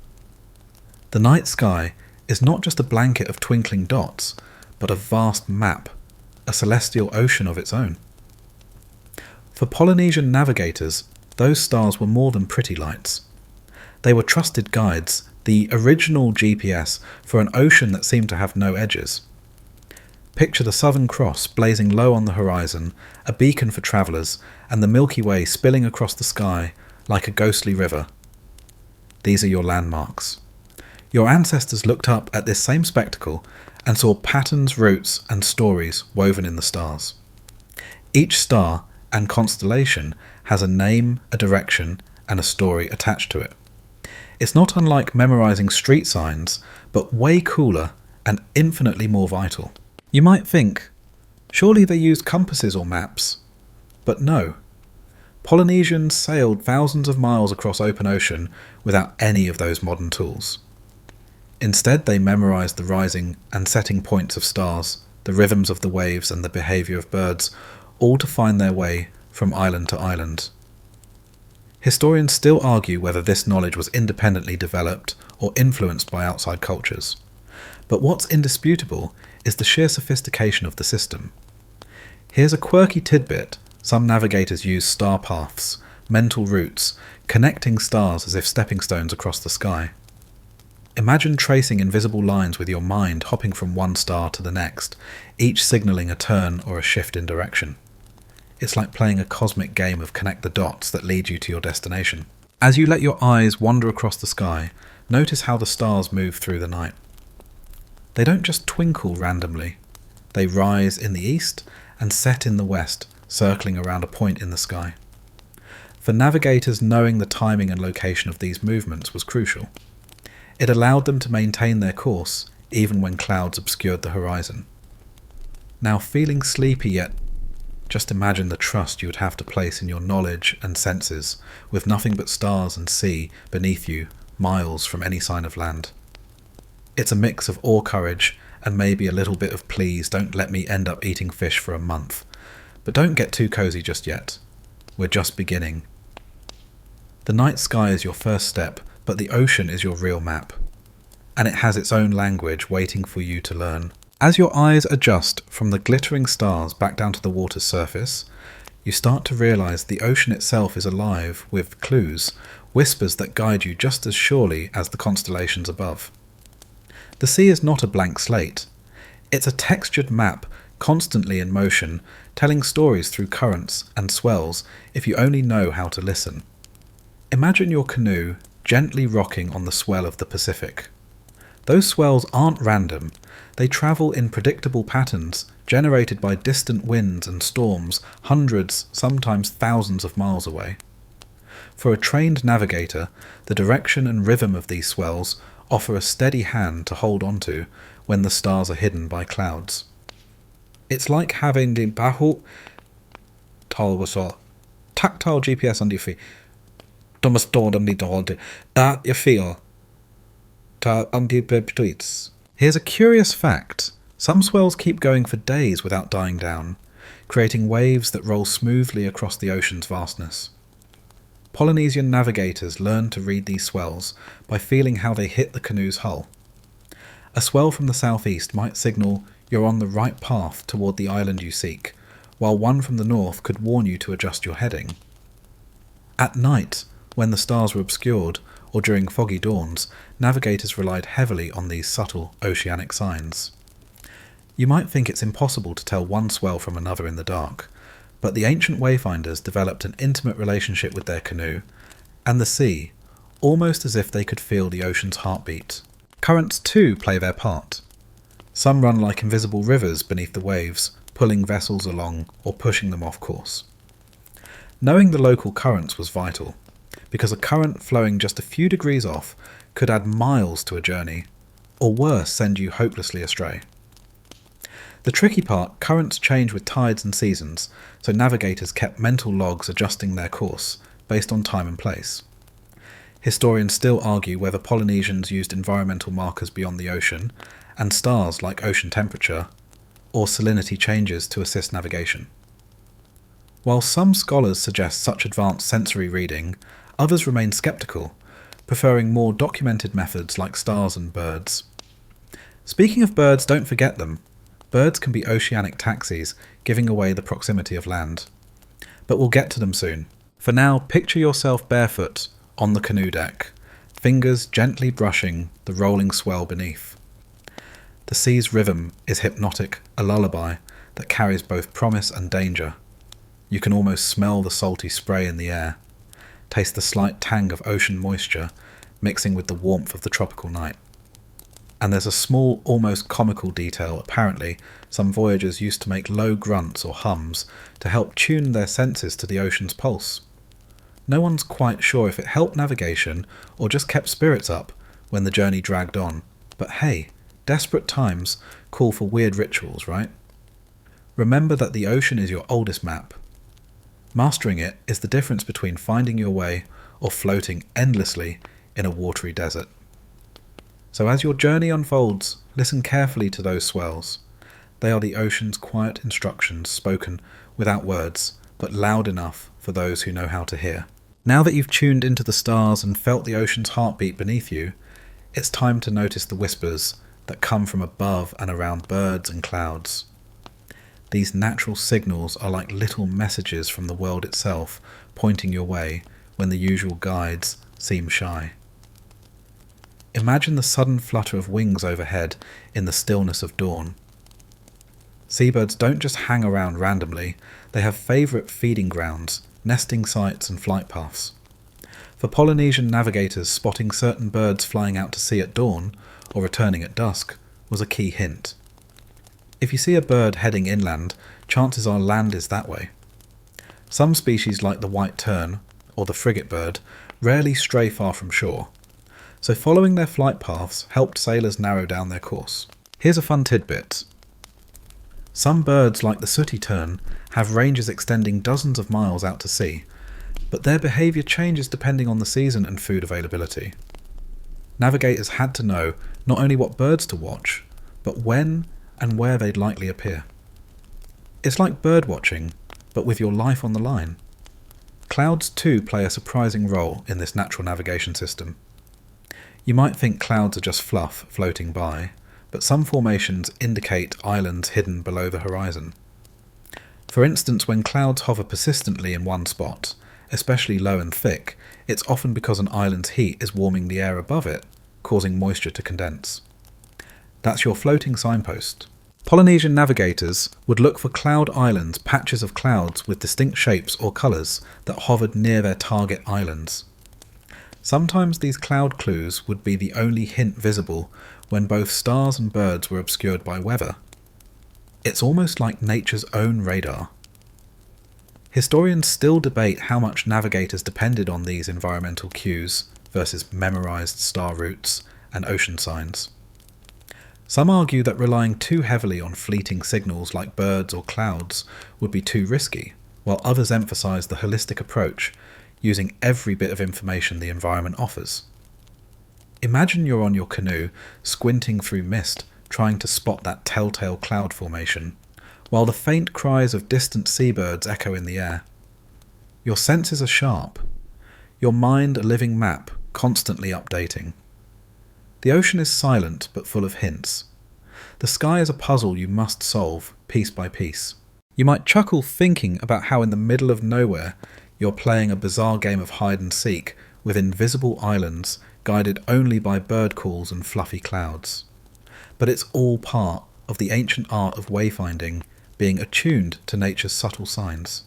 The night sky is not just a blanket of twinkling dots, but a vast map, a celestial ocean of its own. For Polynesian navigators, those stars were more than pretty lights. They were trusted guides, the original GPS for an ocean that seemed to have no edges. Picture the Southern Cross blazing low on the horizon, a beacon for travellers, and the Milky Way spilling across the sky like a ghostly river. These are your landmarks. Your ancestors looked up at this same spectacle and saw patterns, roots, and stories woven in the stars. Each star and constellation has a name, a direction, and a story attached to it. It's not unlike memorizing street signs, but way cooler and infinitely more vital. You might think, surely they used compasses or maps. But no. Polynesians sailed thousands of miles across open ocean without any of those modern tools. Instead, they memorized the rising and setting points of stars, the rhythms of the waves and the behaviour of birds, all to find their way from island to island. Historians still argue whether this knowledge was independently developed or influenced by outside cultures. But what's indisputable is the sheer sophistication of the system. Here's a quirky tidbit: some navigators use star paths, mental routes, connecting stars as if stepping stones across the sky. Imagine tracing invisible lines with your mind, hopping from one star to the next, each signalling a turn or a shift in direction. It's like playing a cosmic game of connect the dots that lead you to your destination. As you let your eyes wander across the sky, notice how the stars move through the night. They don't just twinkle randomly. They rise in the east and set in the west, circling around a point in the sky. For navigators, knowing the timing and location of these movements was crucial. It allowed them to maintain their course, even when clouds obscured the horizon. Now, feeling sleepy yet, just imagine the trust you would have to place in your knowledge and senses, with nothing but stars and sea beneath you, miles from any sign of land. It's a mix of awe, courage, and maybe a little bit of please don't let me end up eating fish for a month. But don't get too cozy just yet. We're just beginning. The night sky is your first step, but the ocean is your real map. And it has its own language waiting for you to learn. As your eyes adjust from the glittering stars back down to the water's surface, you start to realise the ocean itself is alive with clues, whispers that guide you just as surely as the constellations above. The sea is not a blank slate. It's a textured map, constantly in motion, telling stories through currents and swells if you only know how to listen. Imagine your canoe gently rocking on the swell of the Pacific. Those swells aren't random. They travel in predictable patterns, generated by distant winds and storms, hundreds, sometimes thousands of miles away. For a trained navigator, the direction and rhythm of these swells offer a steady hand to hold onto when the stars are hidden by clouds. It's like having the tactile GPS under your feet. That you feel. Here's a curious fact. Some swells keep going for days without dying down, creating waves that roll smoothly across the ocean's vastness. Polynesian navigators learned to read these swells by feeling how they hit the canoe's hull. A swell from the southeast might signal you're on the right path toward the island you seek, while one from the north could warn you to adjust your heading. At night, when the stars were obscured, or during foggy dawns, navigators relied heavily on these subtle oceanic signs. You might think it's impossible to tell one swell from another in the dark, but the ancient wayfinders developed an intimate relationship with their canoe and the sea, almost as if they could feel the ocean's heartbeat. Currents too play their part. Some run like invisible rivers beneath the waves, pulling vessels along or pushing them off course. Knowing the local currents was vital, because a current flowing just a few degrees off could add miles to a journey, or worse, send you hopelessly astray. The tricky part, currents change with tides and seasons, so navigators kept mental logs adjusting their course, based on time and place. Historians still argue whether Polynesians used environmental markers beyond the ocean, and stars like ocean temperature, or salinity changes to assist navigation. While some scholars suggest such advanced sensory reading, others remain sceptical, preferring more documented methods like stars and birds. Speaking of birds, don't forget them. Birds can be oceanic taxis, giving away the proximity of land. But we'll get to them soon. For now, picture yourself barefoot on the canoe deck, fingers gently brushing the rolling swell beneath. The sea's rhythm is hypnotic, a lullaby that carries both promise and danger. You can almost smell the salty spray in the air, taste the slight tang of ocean moisture mixing with the warmth of the tropical night. And there's a small, almost comical detail. Apparently, some voyagers used to make low grunts or hums to help tune their senses to the ocean's pulse. No one's quite sure if it helped navigation or just kept spirits up when the journey dragged on, but hey, desperate times call for weird rituals, right? Remember that the ocean is your oldest map. Mastering it is the difference between finding your way or floating endlessly in a watery desert. So as your journey unfolds, listen carefully to those swells. They are the ocean's quiet instructions spoken without words, but loud enough for those who know how to hear. Now that you've tuned into the stars and felt the ocean's heartbeat beneath you, it's time to notice the whispers that come from above and around birds and clouds. These natural signals are like little messages from the world itself, pointing your way when the usual guides seem shy. Imagine the sudden flutter of wings overhead in the stillness of dawn. Seabirds don't just hang around randomly, they have favourite feeding grounds, nesting sites and flight paths. For Polynesian navigators, spotting certain birds flying out to sea at dawn or returning at dusk was a key hint. If you see a bird heading inland, chances are land is that way. Some species like the white tern or the frigate bird rarely stray far from shore, so following their flight paths helped sailors narrow down their course. Here's a fun tidbit. Some birds like the sooty tern have ranges extending dozens of miles out to sea, but their behaviour changes depending on the season and food availability. Navigators had to know not only what birds to watch, but when and where they'd likely appear. It's like bird watching, but with your life on the line. Clouds too play a surprising role in this natural navigation system. You might think clouds are just fluff floating by, but some formations indicate islands hidden below the horizon. For instance, when clouds hover persistently in one spot, especially low and thick, it's often because an island's heat is warming the air above it, causing moisture to condense. That's your floating signpost. Polynesian navigators would look for cloud islands, patches of clouds with distinct shapes or colours that hovered near their target islands. Sometimes these cloud clues would be the only hint visible when both stars and birds were obscured by weather. It's almost like nature's own radar. Historians still debate how much navigators depended on these environmental cues versus memorised star routes and ocean signs. Some argue that relying too heavily on fleeting signals like birds or clouds would be too risky, while others emphasise the holistic approach, using every bit of information the environment offers. Imagine you're on your canoe, squinting through mist, trying to spot that telltale cloud formation, while the faint cries of distant seabirds echo in the air. Your senses are sharp, your mind a living map, constantly updating. The ocean is silent but full of hints. The sky is a puzzle you must solve, piece by piece. You might chuckle thinking about how in the middle of nowhere you're playing a bizarre game of hide and seek with invisible islands guided only by bird calls and fluffy clouds. But it's all part of the ancient art of wayfinding, being attuned to nature's subtle signs.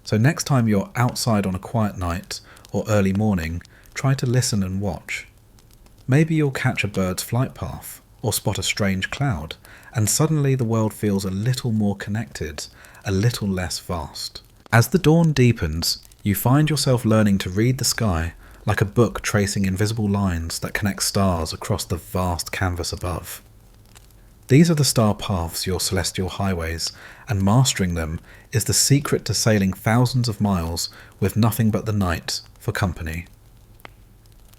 So next time you're outside on a quiet night or early morning, try to listen and watch. Maybe you'll catch a bird's flight path or spot a strange cloud, and suddenly the world feels a little more connected, a little less vast. As the dawn deepens, you find yourself learning to read the sky like a book tracing invisible lines that connect stars across the vast canvas above. These are the star paths, your celestial highways, and mastering them is the secret to sailing thousands of miles with nothing but the night for company.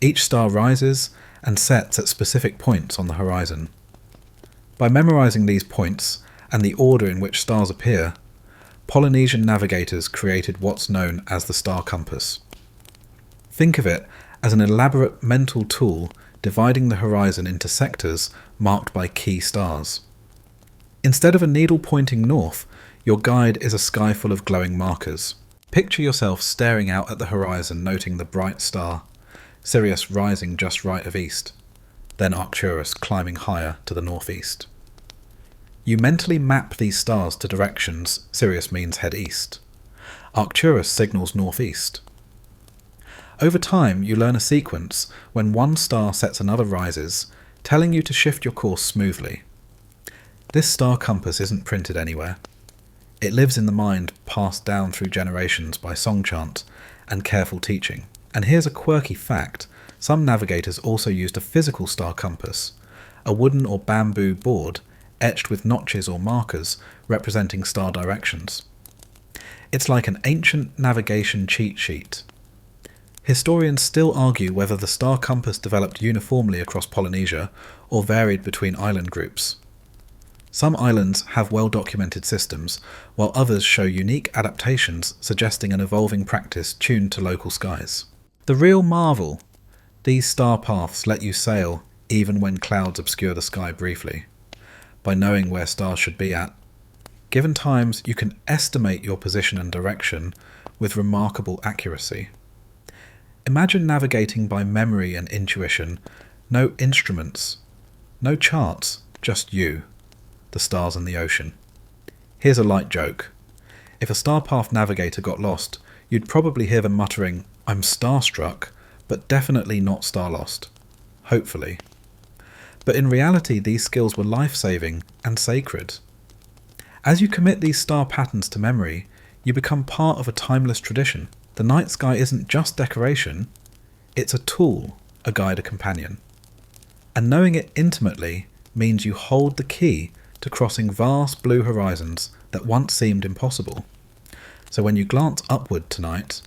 Each star rises and sets at specific points on the horizon. By memorising these points and the order in which stars appear, Polynesian navigators created what's known as the star compass. Think of it as an elaborate mental tool dividing the horizon into sectors marked by key stars. Instead of a needle pointing north, your guide is a sky full of glowing markers. Picture yourself staring out at the horizon, noting the bright star, Sirius rising just right of east, then Arcturus climbing higher to the northeast. You mentally map these stars to directions. Sirius means head east. Arcturus signals northeast. Over time, you learn a sequence when one star sets another rises, telling you to shift your course smoothly. This star compass isn't printed anywhere. It lives in the mind, passed down through generations by song chant, and careful teaching. And here's a quirky fact: some navigators also used a physical star compass, a wooden or bamboo board etched with notches or markers representing star directions. It's like an ancient navigation cheat sheet. Historians still argue whether the star compass developed uniformly across Polynesia or varied between island groups. Some islands have well-documented systems, while others show unique adaptations suggesting an evolving practice tuned to local skies. The real marvel: these star paths let you sail even when clouds obscure the sky briefly. By knowing where stars should be at, given times, you can estimate your position and direction with remarkable accuracy. Imagine navigating by memory and intuition, no instruments, no charts, just you, the stars and the ocean. Here's a light joke. If a Starpath navigator got lost, you'd probably hear them muttering, "I'm starstruck, but definitely not star-lost." Hopefully. But in reality, these skills were life-saving and sacred. As you commit these star patterns to memory, you become part of a timeless tradition. The night sky isn't just decoration, it's a tool, a guide, a companion. And knowing it intimately means you hold the key to crossing vast blue horizons that once seemed impossible. So when you glance upward tonight,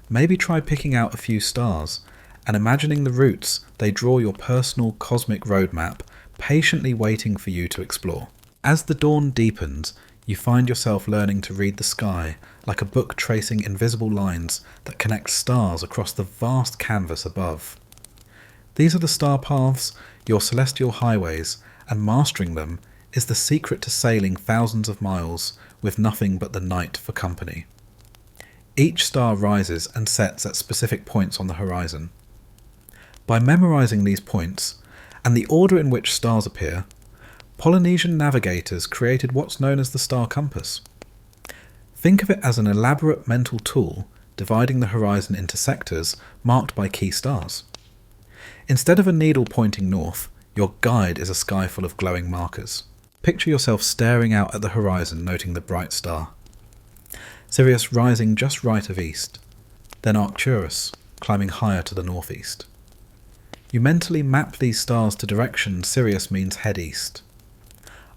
maybe try picking out a few stars and imagining the routes they draw your personal cosmic roadmap, patiently waiting for you to explore. As the dawn deepens, you find yourself learning to read the sky like a book tracing invisible lines that connect stars across the vast canvas above. These are the star paths, your celestial highways, and mastering them is the secret to sailing thousands of miles with nothing but the night for company. Each star rises and sets at specific points on the horizon. By memorizing these points, and the order in which stars appear, Polynesian navigators created what's known as the star compass. Think of it as an elaborate mental tool dividing the horizon into sectors marked by key stars. Instead of a needle pointing north, your guide is a sky full of glowing markers. Picture yourself staring out at the horizon, noting the bright star. Sirius rising just right of east, then Arcturus climbing higher to the northeast. You mentally map these stars to direction. Sirius means head east.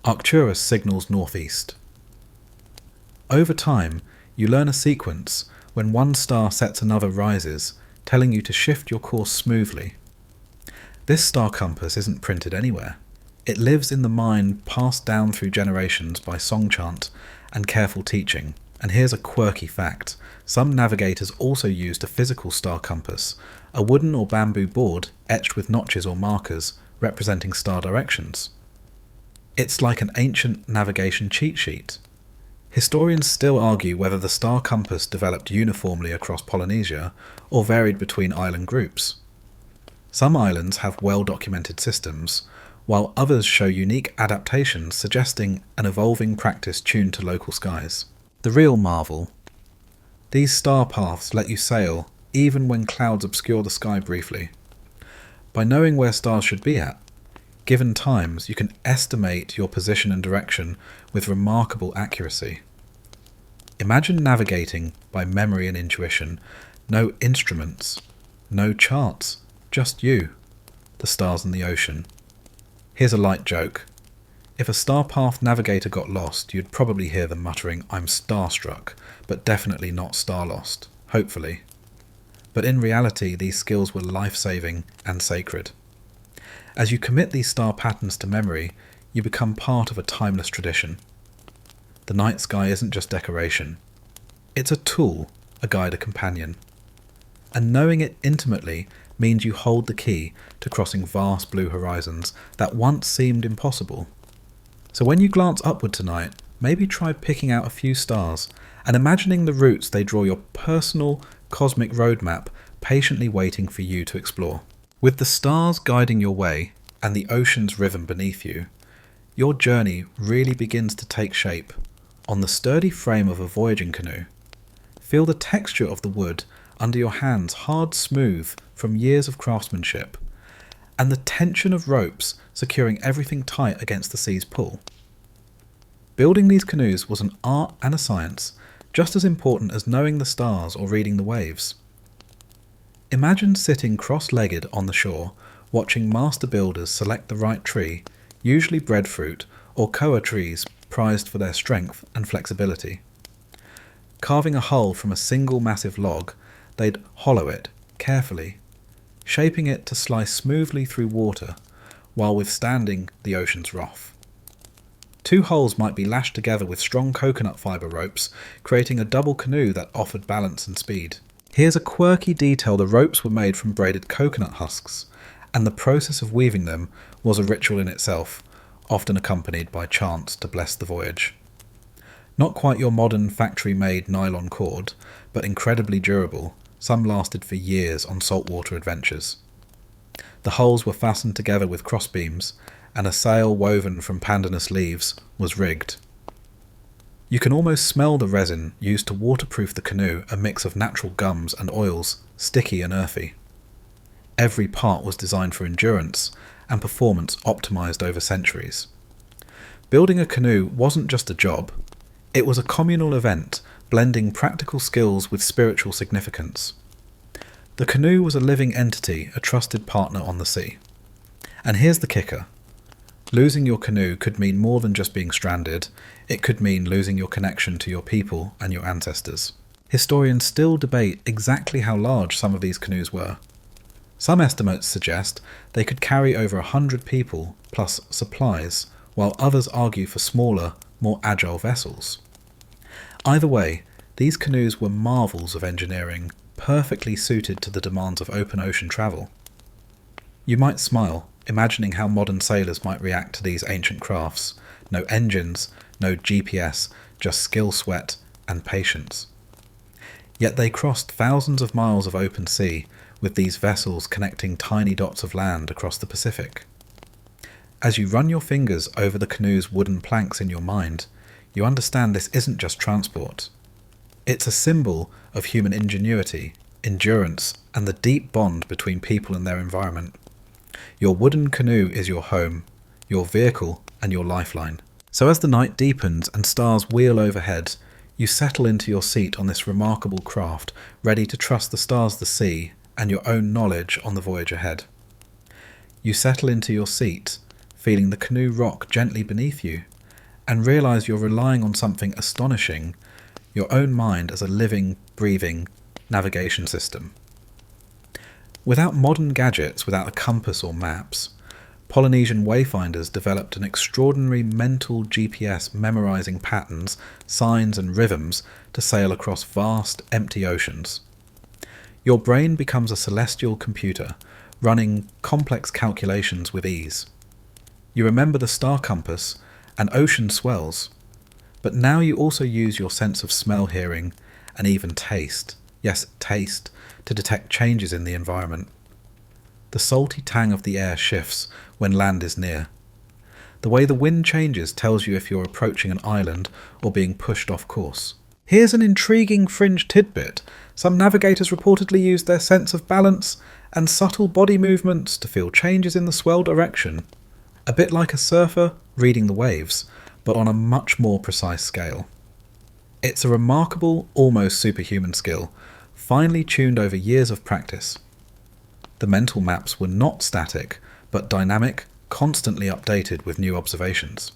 Arcturus signals northeast. Over time, you learn a sequence when one star sets another rises, telling you to shift your course smoothly. This star compass isn't printed anywhere. It lives in the mind passed down through generations by song chant and careful teaching. And here's a quirky fact: some navigators also used a physical star compass, a wooden or bamboo board etched with notches or markers representing star directions. It's like an ancient navigation cheat sheet. Historians still argue whether the star compass developed uniformly across Polynesia or varied between island groups. Some islands have well-documented systems, while others show unique adaptations suggesting an evolving practice tuned to local skies. The real marvel: these star paths let you sail even when clouds obscure the sky briefly. By knowing where stars should be at, given times, you can estimate your position and direction with remarkable accuracy. Imagine navigating by memory and intuition, no instruments, no charts, just you, the stars and the ocean. Here's a light joke. If a Starpath navigator got lost, you'd probably hear them muttering, "I'm starstruck, but definitely not star-lost." Hopefully. But in reality, these skills were life-saving and sacred. As you commit these star patterns to memory, you become part of a timeless tradition. The night sky isn't just decoration. It's a tool, a guide, a companion. And knowing it intimately means you hold the key to crossing vast blue horizons that once seemed impossible. So when you glance upward tonight, maybe try picking out a few stars and imagining the routes they draw your personal cosmic roadmap, patiently waiting for you to explore. With the stars guiding your way and the ocean's rhythm beneath you, your journey really begins to take shape. On the sturdy frame of a voyaging canoe, feel the texture of the wood under your hands, hard smooth from years of craftsmanship, and the tension of ropes securing everything tight against the sea's pull. Building these canoes was an art and a science, just as important as knowing the stars or reading the waves. Imagine sitting cross-legged on the shore, watching master builders select the right tree, usually breadfruit or koa trees prized for their strength and flexibility. Carving a hull from a single massive log, they'd hollow it carefully, shaping it to slice smoothly through water while withstanding the ocean's wrath. 2 hulls might be lashed together with strong coconut fibre ropes, creating a double canoe that offered balance and speed. Here's a quirky detail: the ropes were made from braided coconut husks, and the process of weaving them was a ritual in itself, often accompanied by chants to bless the voyage. Not quite your modern factory-made nylon cord, but incredibly durable. Some lasted for years on saltwater adventures. The hulls were fastened together with crossbeams, and a sail woven from pandanus leaves was rigged. You can almost smell the resin used to waterproof the canoe, a mix of natural gums and oils, sticky and earthy. Every part was designed for endurance and performance optimized over centuries. Building a canoe wasn't just a job, it was a communal event, blending practical skills with spiritual significance. The canoe was a living entity, a trusted partner on the sea. And here's the kicker. Losing your canoe could mean more than just being stranded. It could mean losing your connection to your people and your ancestors. Historians still debate exactly how large some of these canoes were. Some estimates suggest they could carry over 100 people plus supplies, while others argue for smaller, more agile vessels. Either way, these canoes were marvels of engineering, perfectly suited to the demands of open ocean travel. You might smile, imagining how modern sailors might react to these ancient crafts. No engines, no GPS, just skill, sweat, and patience. Yet they crossed thousands of miles of open sea, with these vessels connecting tiny dots of land across the Pacific. As you run your fingers over the canoe's wooden planks in your mind, you understand this isn't just transport. It's a symbol of human ingenuity, endurance, and the deep bond between people and their environment. Your wooden canoe is your home, your vehicle, and your lifeline. So as the night deepens and stars wheel overhead, you settle into your seat on this remarkable craft, ready to trust the stars, the sea, and your own knowledge on the voyage ahead. You settle into your seat, feeling the canoe rock gently beneath you, and realize you're relying on something astonishing, your own mind as a living, breathing navigation system. Without modern gadgets, without a compass or maps, Polynesian wayfinders developed an extraordinary mental GPS memorizing patterns, signs and rhythms to sail across vast, empty oceans. Your brain becomes a celestial computer, running complex calculations with ease. You remember the star compass and ocean swells, but now you also use your sense of smell, hearing, and even taste, yes, taste, to detect changes in the environment. The salty tang of the air shifts when land is near. The way the wind changes tells you if you're approaching an island or being pushed off course. Here's an intriguing fringe tidbit. Some navigators reportedly used their sense of balance and subtle body movements to feel changes in the swell direction. A bit like a surfer reading the waves, but on a much more precise scale. It's a remarkable, almost superhuman skill, finely tuned over years of practice. The mental maps were not static, but dynamic, constantly updated with new observations.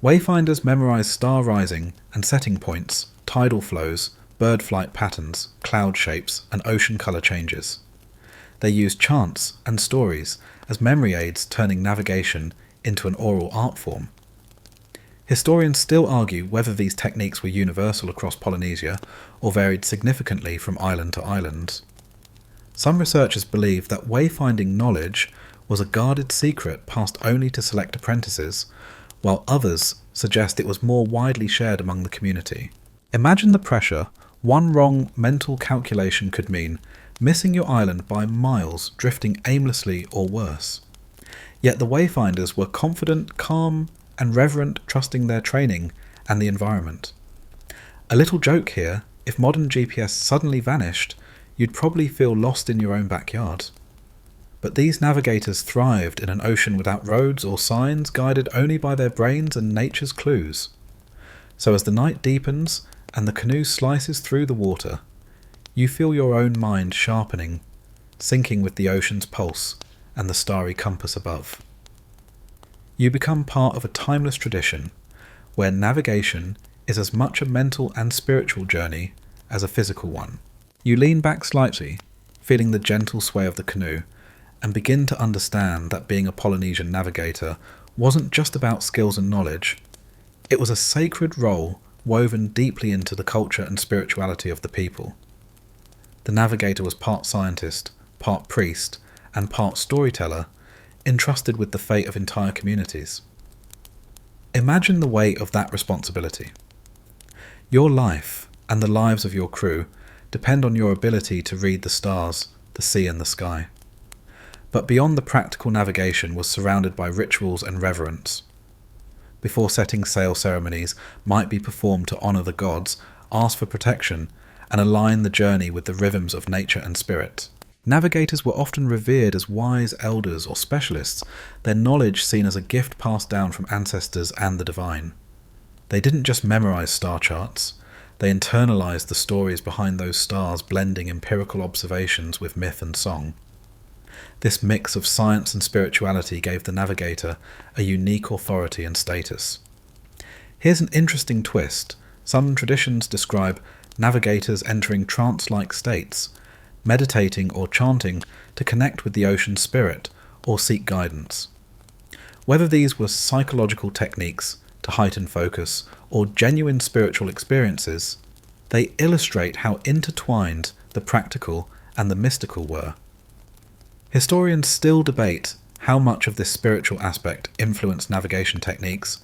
Wayfinders memorize star rising and setting points, tidal flows, bird flight patterns, cloud shapes, and ocean colour changes. They use chants and stories as memory aids, turning navigation into an oral art form. Historians still argue whether these techniques were universal across Polynesia or varied significantly from island to island. Some researchers believe that wayfinding knowledge was a guarded secret passed only to select apprentices, while others suggest it was more widely shared among the community. Imagine the pressure one wrong mental calculation could mean: missing your island by miles, drifting aimlessly, or worse. Yet the wayfinders were confident, calm, and reverent, trusting their training and the environment. A little joke here: if modern GPS suddenly vanished, you'd probably feel lost in your own backyard. But these navigators thrived in an ocean without roads or signs, guided only by their brains and nature's clues. So as the night deepens and the canoe slices through the water, You feel your own mind sharpening, syncing with the ocean's pulse and the starry compass above. You become part of a timeless tradition where navigation is as much a mental and spiritual journey as a physical one. You lean back slightly, feeling the gentle sway of the canoe, and begin to understand that being a Polynesian navigator wasn't just about skills and knowledge. It was a sacred role woven deeply into the culture and spirituality of the people. The navigator was part scientist, part priest, and part storyteller, entrusted with the fate of entire communities. Imagine the weight of that responsibility. Your life and the lives of your crew depend on your ability to read the stars, the sea and the sky. But beyond the practical navigation was surrounded by rituals and reverence. Before setting sail, ceremonies might be performed to honour the gods, ask for protection, and align the journey with the rhythms of nature and spirit. Navigators were often revered as wise elders or specialists, their knowledge seen as a gift passed down from ancestors and the divine. They didn't just memorise star charts, they internalised the stories behind those stars, blending empirical observations with myth and song. This mix of science and spirituality gave the navigator a unique authority and status. Here's an interesting twist. Some traditions describe navigators entering trance-like states, meditating or chanting to connect with the ocean's spirit or seek guidance. Whether these were psychological techniques to heighten focus or genuine spiritual experiences, they illustrate how intertwined the practical and the mystical were. Historians still debate how much of this spiritual aspect influenced navigation techniques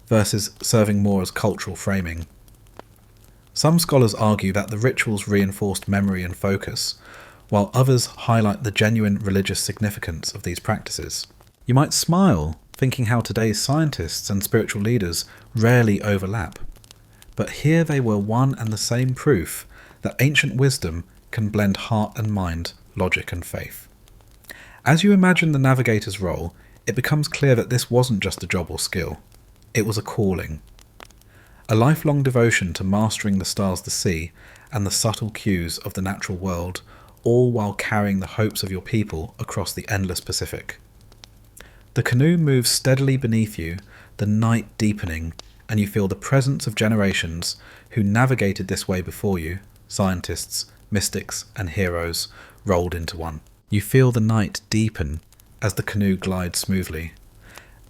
versus serving more as cultural framing. Some scholars argue that the rituals reinforced memory and focus, while others highlight the genuine religious significance of these practices. You might smile, thinking how today's scientists and spiritual leaders rarely overlap. But here they were one and the same proof that ancient wisdom can blend heart and mind, logic and faith. As you imagine the navigator's role, it becomes clear that this wasn't just a job or skill. It was a calling. A lifelong devotion to mastering the stars, the sea, and the subtle cues of the natural world, all while carrying the hopes of your people across the endless Pacific. The canoe moves steadily beneath you, the night deepening, and you feel the presence of generations who navigated this way before you, scientists, mystics, and heroes, rolled into one. You feel the night deepen as the canoe glides smoothly,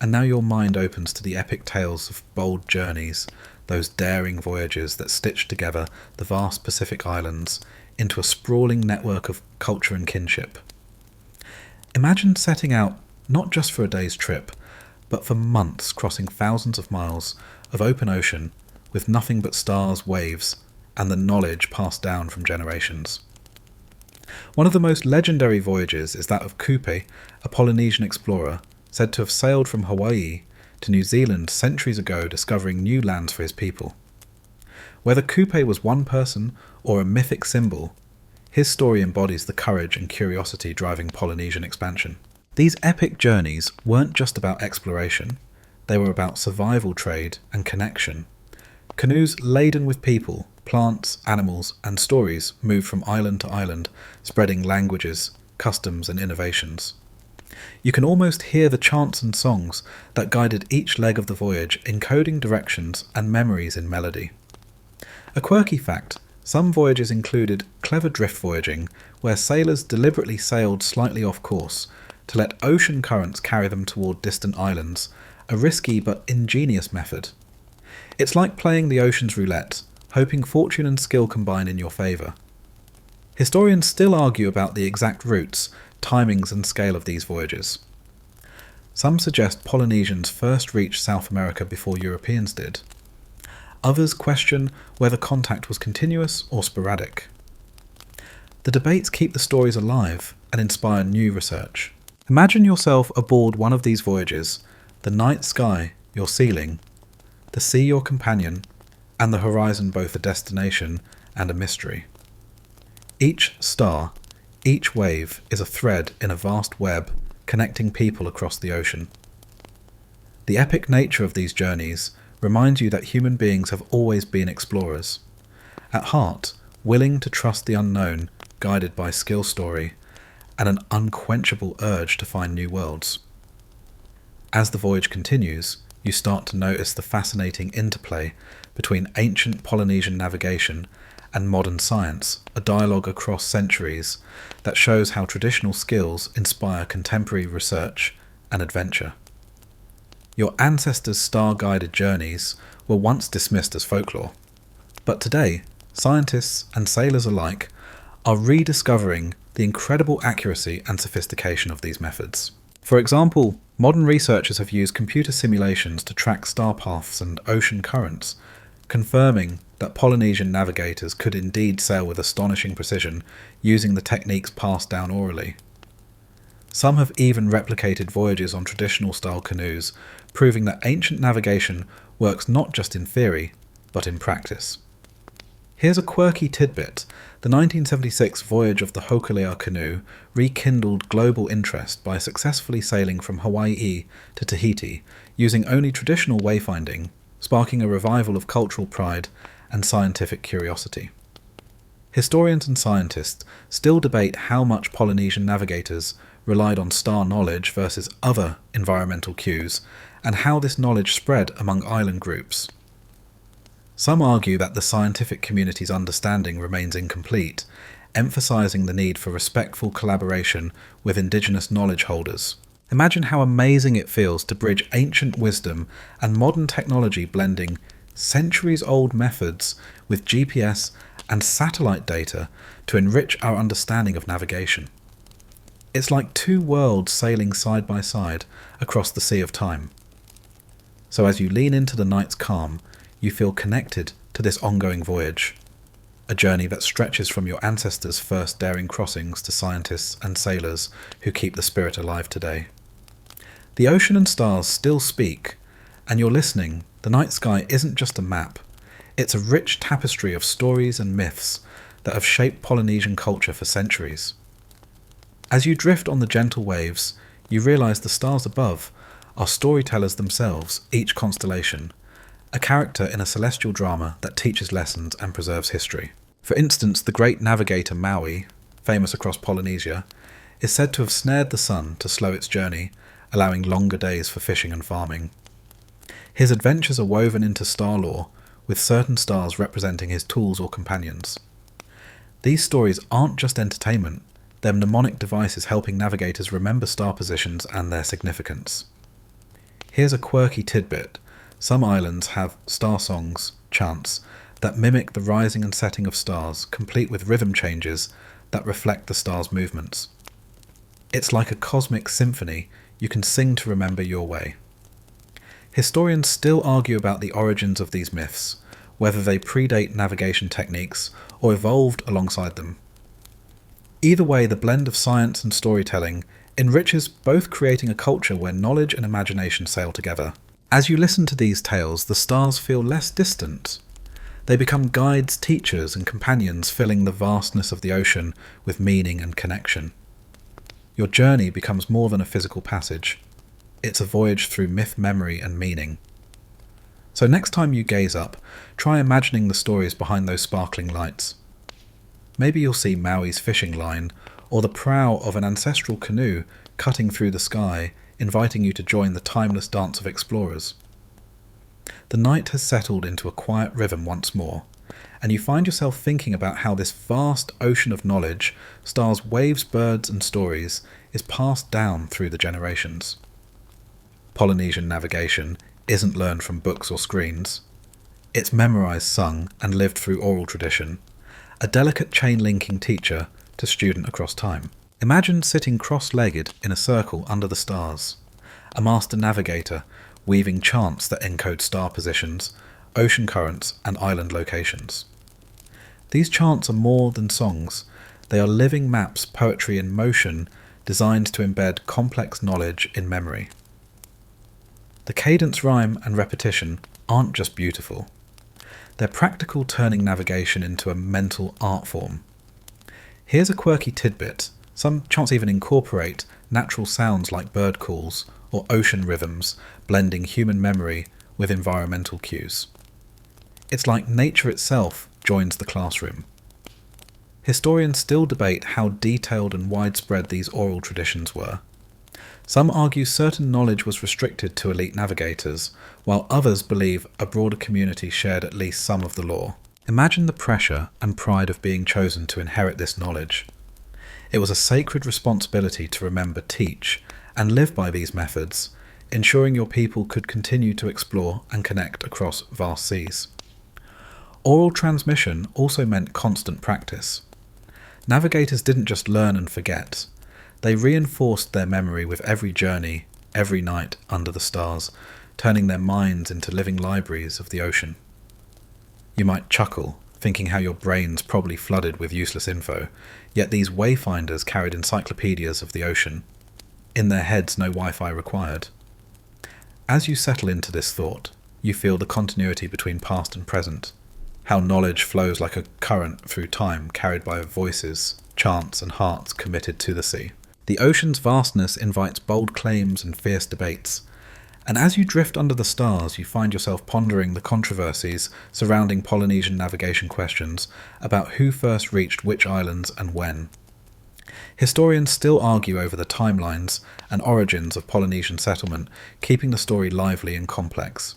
and now your mind opens to the epic tales of bold journeys, those daring voyages that stitched together the vast Pacific islands into a sprawling network of culture and kinship. Imagine setting out not just for a day's trip, but for months crossing thousands of miles of open ocean with nothing but stars, waves, and the knowledge passed down from generations. One of the most legendary voyages is that of Kupe, a Polynesian explorer, said to have sailed from Hawaii to New Zealand centuries ago, discovering new lands for his people. Whether Kupe was one person or a mythic symbol, his story embodies the courage and curiosity driving Polynesian expansion. These epic journeys weren't just about exploration, they were about survival, trade, and connection. Canoes laden with people, plants, animals, and stories moved from island to island, spreading languages, customs, and innovations. You can almost hear the chants and songs that guided each leg of the voyage, encoding directions and memories in melody. A quirky fact, some voyages included clever drift voyaging, where sailors deliberately sailed slightly off course to let ocean currents carry them toward distant islands, a risky but ingenious method. It's like playing the ocean's roulette, hoping fortune and skill combine in your favour. Historians still argue about the exact routes, timings and scale of these voyages. Some suggest Polynesians first reached South America before Europeans did. Others question whether contact was continuous or sporadic. The debates keep the stories alive and inspire new research. Imagine yourself aboard one of these voyages, the night sky your ceiling, the sea your companion, and the horizon both a destination and a mystery. Each star, each wave is a thread in a vast web connecting people across the ocean. The epic nature of these journeys reminds you that human beings have always been explorers. At heart, willing to trust the unknown, guided by skill story, and an unquenchable urge to find new worlds. As the voyage continues, you start to notice the fascinating interplay between ancient Polynesian navigation and modern science, a dialogue across centuries that shows how traditional skills inspire contemporary research and adventure. Your ancestors' star-guided journeys were once dismissed as folklore, but today, scientists and sailors alike are rediscovering the incredible accuracy and sophistication of these methods. For example, modern researchers have used computer simulations to track star paths and ocean currents, confirming that Polynesian navigators could indeed sail with astonishing precision using the techniques passed down orally. Some have even replicated voyages on traditional style canoes, proving that ancient navigation works not just in theory, but in practice. Here's a quirky tidbit. The 1976 voyage of the Hokulea canoe rekindled global interest by successfully sailing from Hawaii to Tahiti using only traditional wayfinding, sparking a revival of cultural pride and scientific curiosity. Historians and scientists still debate how much Polynesian navigators relied on star knowledge versus other environmental cues, and how this knowledge spread among island groups. Some argue that the scientific community's understanding remains incomplete, emphasizing the need for respectful collaboration with indigenous knowledge holders. Imagine how amazing it feels to bridge ancient wisdom and modern technology, blending centuries-old methods with GPS and satellite data to enrich our understanding of navigation. It's like two worlds sailing side by side across the sea of time. So as you lean into the night's calm, you feel connected to this ongoing voyage, a journey that stretches from your ancestors' first daring crossings to scientists and sailors who keep the spirit alive today. The ocean and stars still speak, and you're listening. The night sky isn't just a map, it's a rich tapestry of stories and myths that have shaped Polynesian culture for centuries. As you drift on the gentle waves, you realise the stars above are storytellers themselves, each constellation, a character in a celestial drama that teaches lessons and preserves history. For instance, the great navigator Maui, famous across Polynesia, is said to have snared the sun to slow its journey, allowing longer days for fishing and farming. His adventures are woven into star lore, with certain stars representing his tools or companions. These stories aren't just entertainment, they're mnemonic devices helping navigators remember star positions and their significance. Here's a quirky tidbit. Some islands have star songs, chants, that mimic the rising and setting of stars, complete with rhythm changes that reflect the stars' movements. It's like a cosmic symphony you can sing to remember your way. Historians still argue about the origins of these myths, whether they predate navigation techniques or evolved alongside them. Either way, the blend of science and storytelling enriches both, creating a culture where knowledge and imagination sail together. As you listen to these tales, the stars feel less distant. They become guides, teachers, and companions, filling the vastness of the ocean with meaning and connection. Your journey becomes more than a physical passage. It's a voyage through myth, memory, and meaning. So next time you gaze up, try imagining the stories behind those sparkling lights. Maybe you'll see Maui's fishing line, or the prow of an ancestral canoe cutting through the sky, inviting you to join the timeless dance of explorers. The night has settled into a quiet rhythm once more, and you find yourself thinking about how this vast ocean of knowledge, stars, waves, birds, and stories, is passed down through the generations. Polynesian navigation isn't learned from books or screens. It's memorized, sung, and lived through oral tradition, a delicate chain linking teacher to student across time. Imagine sitting cross-legged in a circle under the stars, a master navigator weaving chants that encode star positions, ocean currents, and island locations. These chants are more than songs. They are living maps, poetry in motion, designed to embed complex knowledge in memory. The cadence, rhyme, and repetition aren't just beautiful. They're practical, turning navigation into a mental art form. Here's a quirky tidbit. Some chants even incorporate natural sounds like bird calls or ocean rhythms, blending human memory with environmental cues. It's like nature itself joins the classroom. Historians still debate how detailed and widespread these oral traditions were. Some argue certain knowledge was restricted to elite navigators, while others believe a broader community shared at least some of the lore. Imagine the pressure and pride of being chosen to inherit this knowledge. It was a sacred responsibility to remember, teach, and live by these methods, ensuring your people could continue to explore and connect across vast seas. Oral transmission also meant constant practice. Navigators didn't just learn and forget. They reinforced their memory with every journey, every night under the stars, turning their minds into living libraries of the ocean. You might chuckle, thinking how your brain's probably flooded with useless info, yet these wayfinders carried encyclopedias of the ocean. In their heads, no Wi-Fi required. As you settle into this thought, you feel the continuity between past and present, how knowledge flows like a current through time carried by voices, chants and hearts committed to the sea. The ocean's vastness invites bold claims and fierce debates, and as you drift under the stars you find yourself pondering the controversies surrounding Polynesian navigation questions about who first reached which islands and when. Historians still argue over the timelines and origins of Polynesian settlement, keeping the story lively and complex.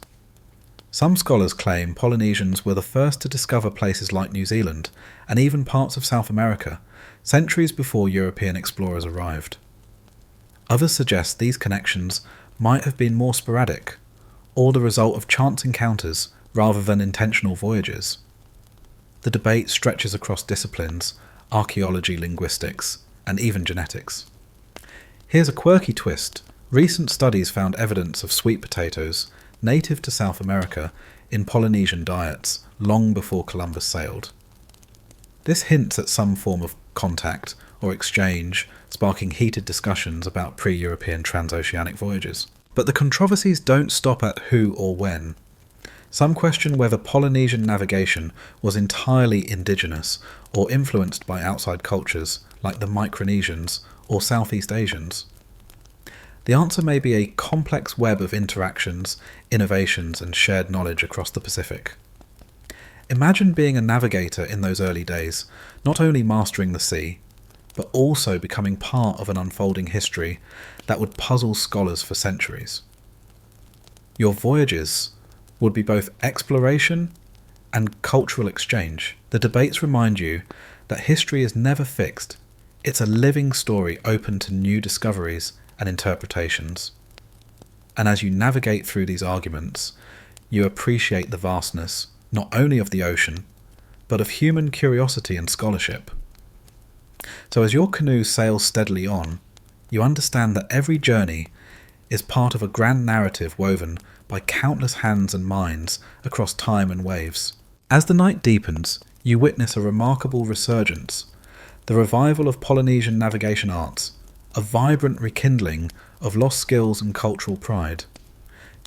Some scholars claim Polynesians were the first to discover places like New Zealand, and even parts of South America, centuries before European explorers arrived. Others suggest these connections might have been more sporadic, or the result of chance encounters rather than intentional voyages. The debate stretches across disciplines, archaeology, linguistics, and even genetics. Here's a quirky twist. Recent studies found evidence of sweet potatoes, native to South America, in Polynesian diets long before Columbus sailed. This hints at some form of contact or exchange, sparking heated discussions about pre-European transoceanic voyages. But the controversies don't stop at who or when. Some question whether Polynesian navigation was entirely indigenous or influenced by outside cultures like the Micronesians or Southeast Asians. The answer may be a complex web of interactions, innovations, and shared knowledge across the Pacific. Imagine being a navigator in those early days, not only mastering the sea, but also becoming part of an unfolding history that would puzzle scholars for centuries. Your voyages would be both exploration and cultural exchange. The debates remind you that history is never fixed. It's a living story open to new discoveries and interpretations. And as you navigate through these arguments, you appreciate the vastness, not only of the ocean, but of human curiosity and scholarship. So as your canoe sails steadily on, you understand that every journey is part of a grand narrative woven by countless hands and minds across time and waves. As the night deepens, you witness a remarkable resurgence, the revival of Polynesian navigation arts, a vibrant rekindling of lost skills and cultural pride.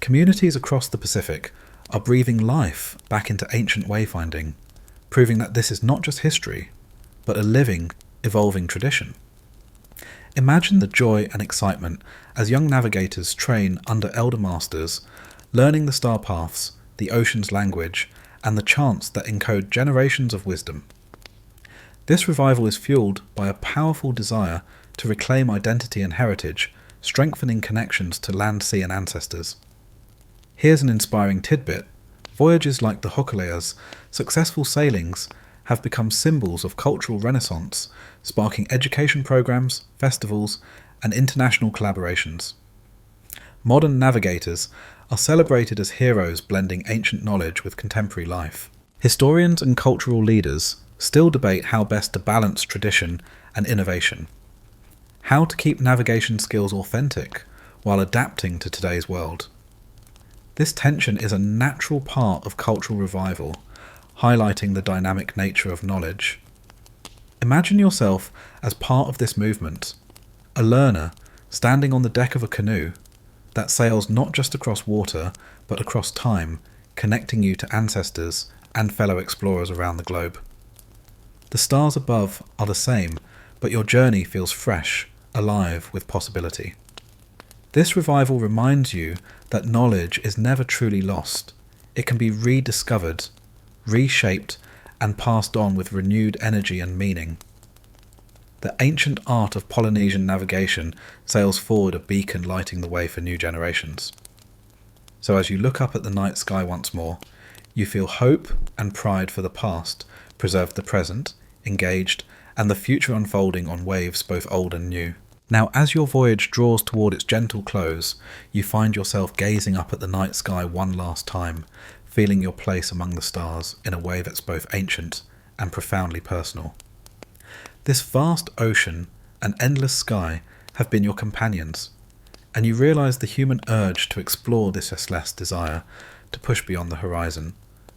Communities across the Pacific are breathing life back into ancient wayfinding, proving that this is not just history, but a living, evolving tradition. Imagine the joy and excitement as young navigators train under elder masters, learning the star paths, the ocean's language, and the chants that encode generations of wisdom. This revival is fueled by a powerful desire to reclaim identity and heritage, strengthening connections to land, sea, and ancestors. Here's an inspiring tidbit. Voyages like the Hokulea's successful sailings have become symbols of cultural renaissance, sparking education programs, festivals, and international collaborations. Modern navigators are celebrated as heroes blending ancient knowledge with contemporary life. Historians and cultural leaders still debate how best to balance tradition and innovation, how to keep navigation skills authentic while adapting to today's world. This tension is a natural part of cultural revival, highlighting the dynamic nature of knowledge. Imagine yourself as part of this movement, a learner standing on the deck of a canoe that sails not just across water, but across time, connecting you to ancestors and fellow explorers around the globe. The stars above are the same, but your journey feels fresh, alive with possibility. This revival reminds you that knowledge is never truly lost. It can be rediscovered, reshaped, and passed on with renewed energy and meaning. The ancient art of Polynesian navigation sails forward, a beacon lighting the way for new generations. So as you look up at the night sky once more, you feel hope and pride for the past, preserved the present, engaged, and the future unfolding on waves both old and new. Now, as your voyage draws toward its gentle close, you find yourself gazing up at the night sky one last time, feeling your place among the stars in a way that's both ancient and profoundly personal. This vast ocean and endless sky have been your companions, and you realise the human urge to explore this restless desire to push beyond the horizon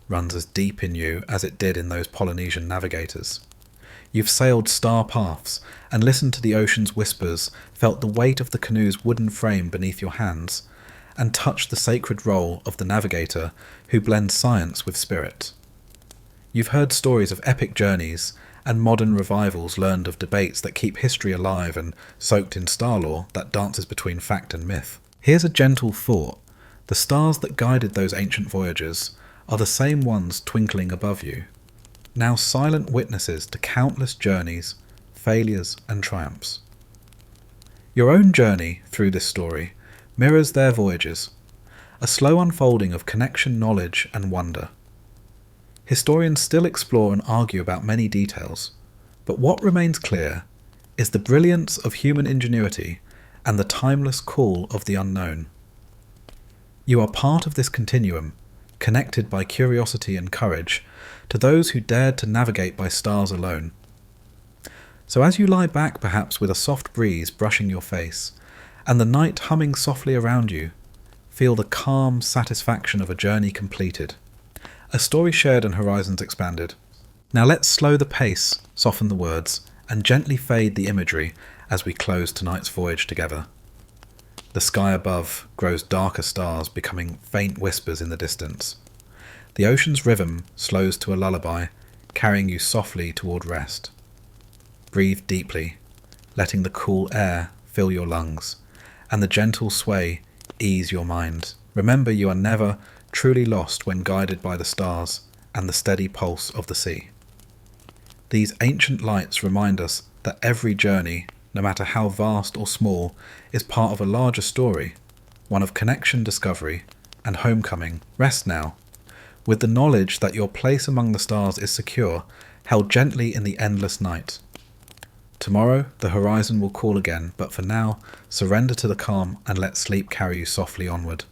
runs as deep in you as it did in those Polynesian navigators. You've sailed star paths and listened to the ocean's whispers, felt the weight of the canoe's wooden frame beneath your hands, and touched the sacred role of the navigator who blends science with spirit. You've heard stories of epic journeys and modern revivals, learned of debates that keep history alive and soaked in star lore that dances between fact and myth. Here's a gentle thought. The stars that guided those ancient voyagers are the same ones twinkling above you, now silent witnesses to countless journeys, failures and triumphs. Your own journey through this story mirrors their voyages, a slow unfolding of connection, knowledge and wonder. Historians still explore and argue about many details, but what remains clear is the brilliance of human ingenuity and the timeless call of the unknown. You are part of this continuum, connected by curiosity and courage to those who dared to navigate by stars alone. So as you lie back, perhaps with a soft breeze brushing your face, and the night humming softly around you, feel the calm satisfaction of a journey completed. A story shared and horizons expanded. Now let's slow the pace, soften the words, and gently fade the imagery as we close tonight's voyage together. The sky above grows darker stars, becoming faint whispers in the distance. The ocean's rhythm slows to a lullaby, carrying you softly toward rest. Breathe deeply, letting the cool air fill your lungs, and the gentle sway ease your mind. Remember, you are never truly lost when guided by the stars and the steady pulse of the sea. These ancient lights remind us that every journey, no matter how vast or small, is part of a larger story, one of connection, discovery, and homecoming. Rest now, with the knowledge that your place among the stars is secure, held gently in the endless night. Tomorrow, the horizon will call again, but for now, surrender to the calm and let sleep carry you softly onward.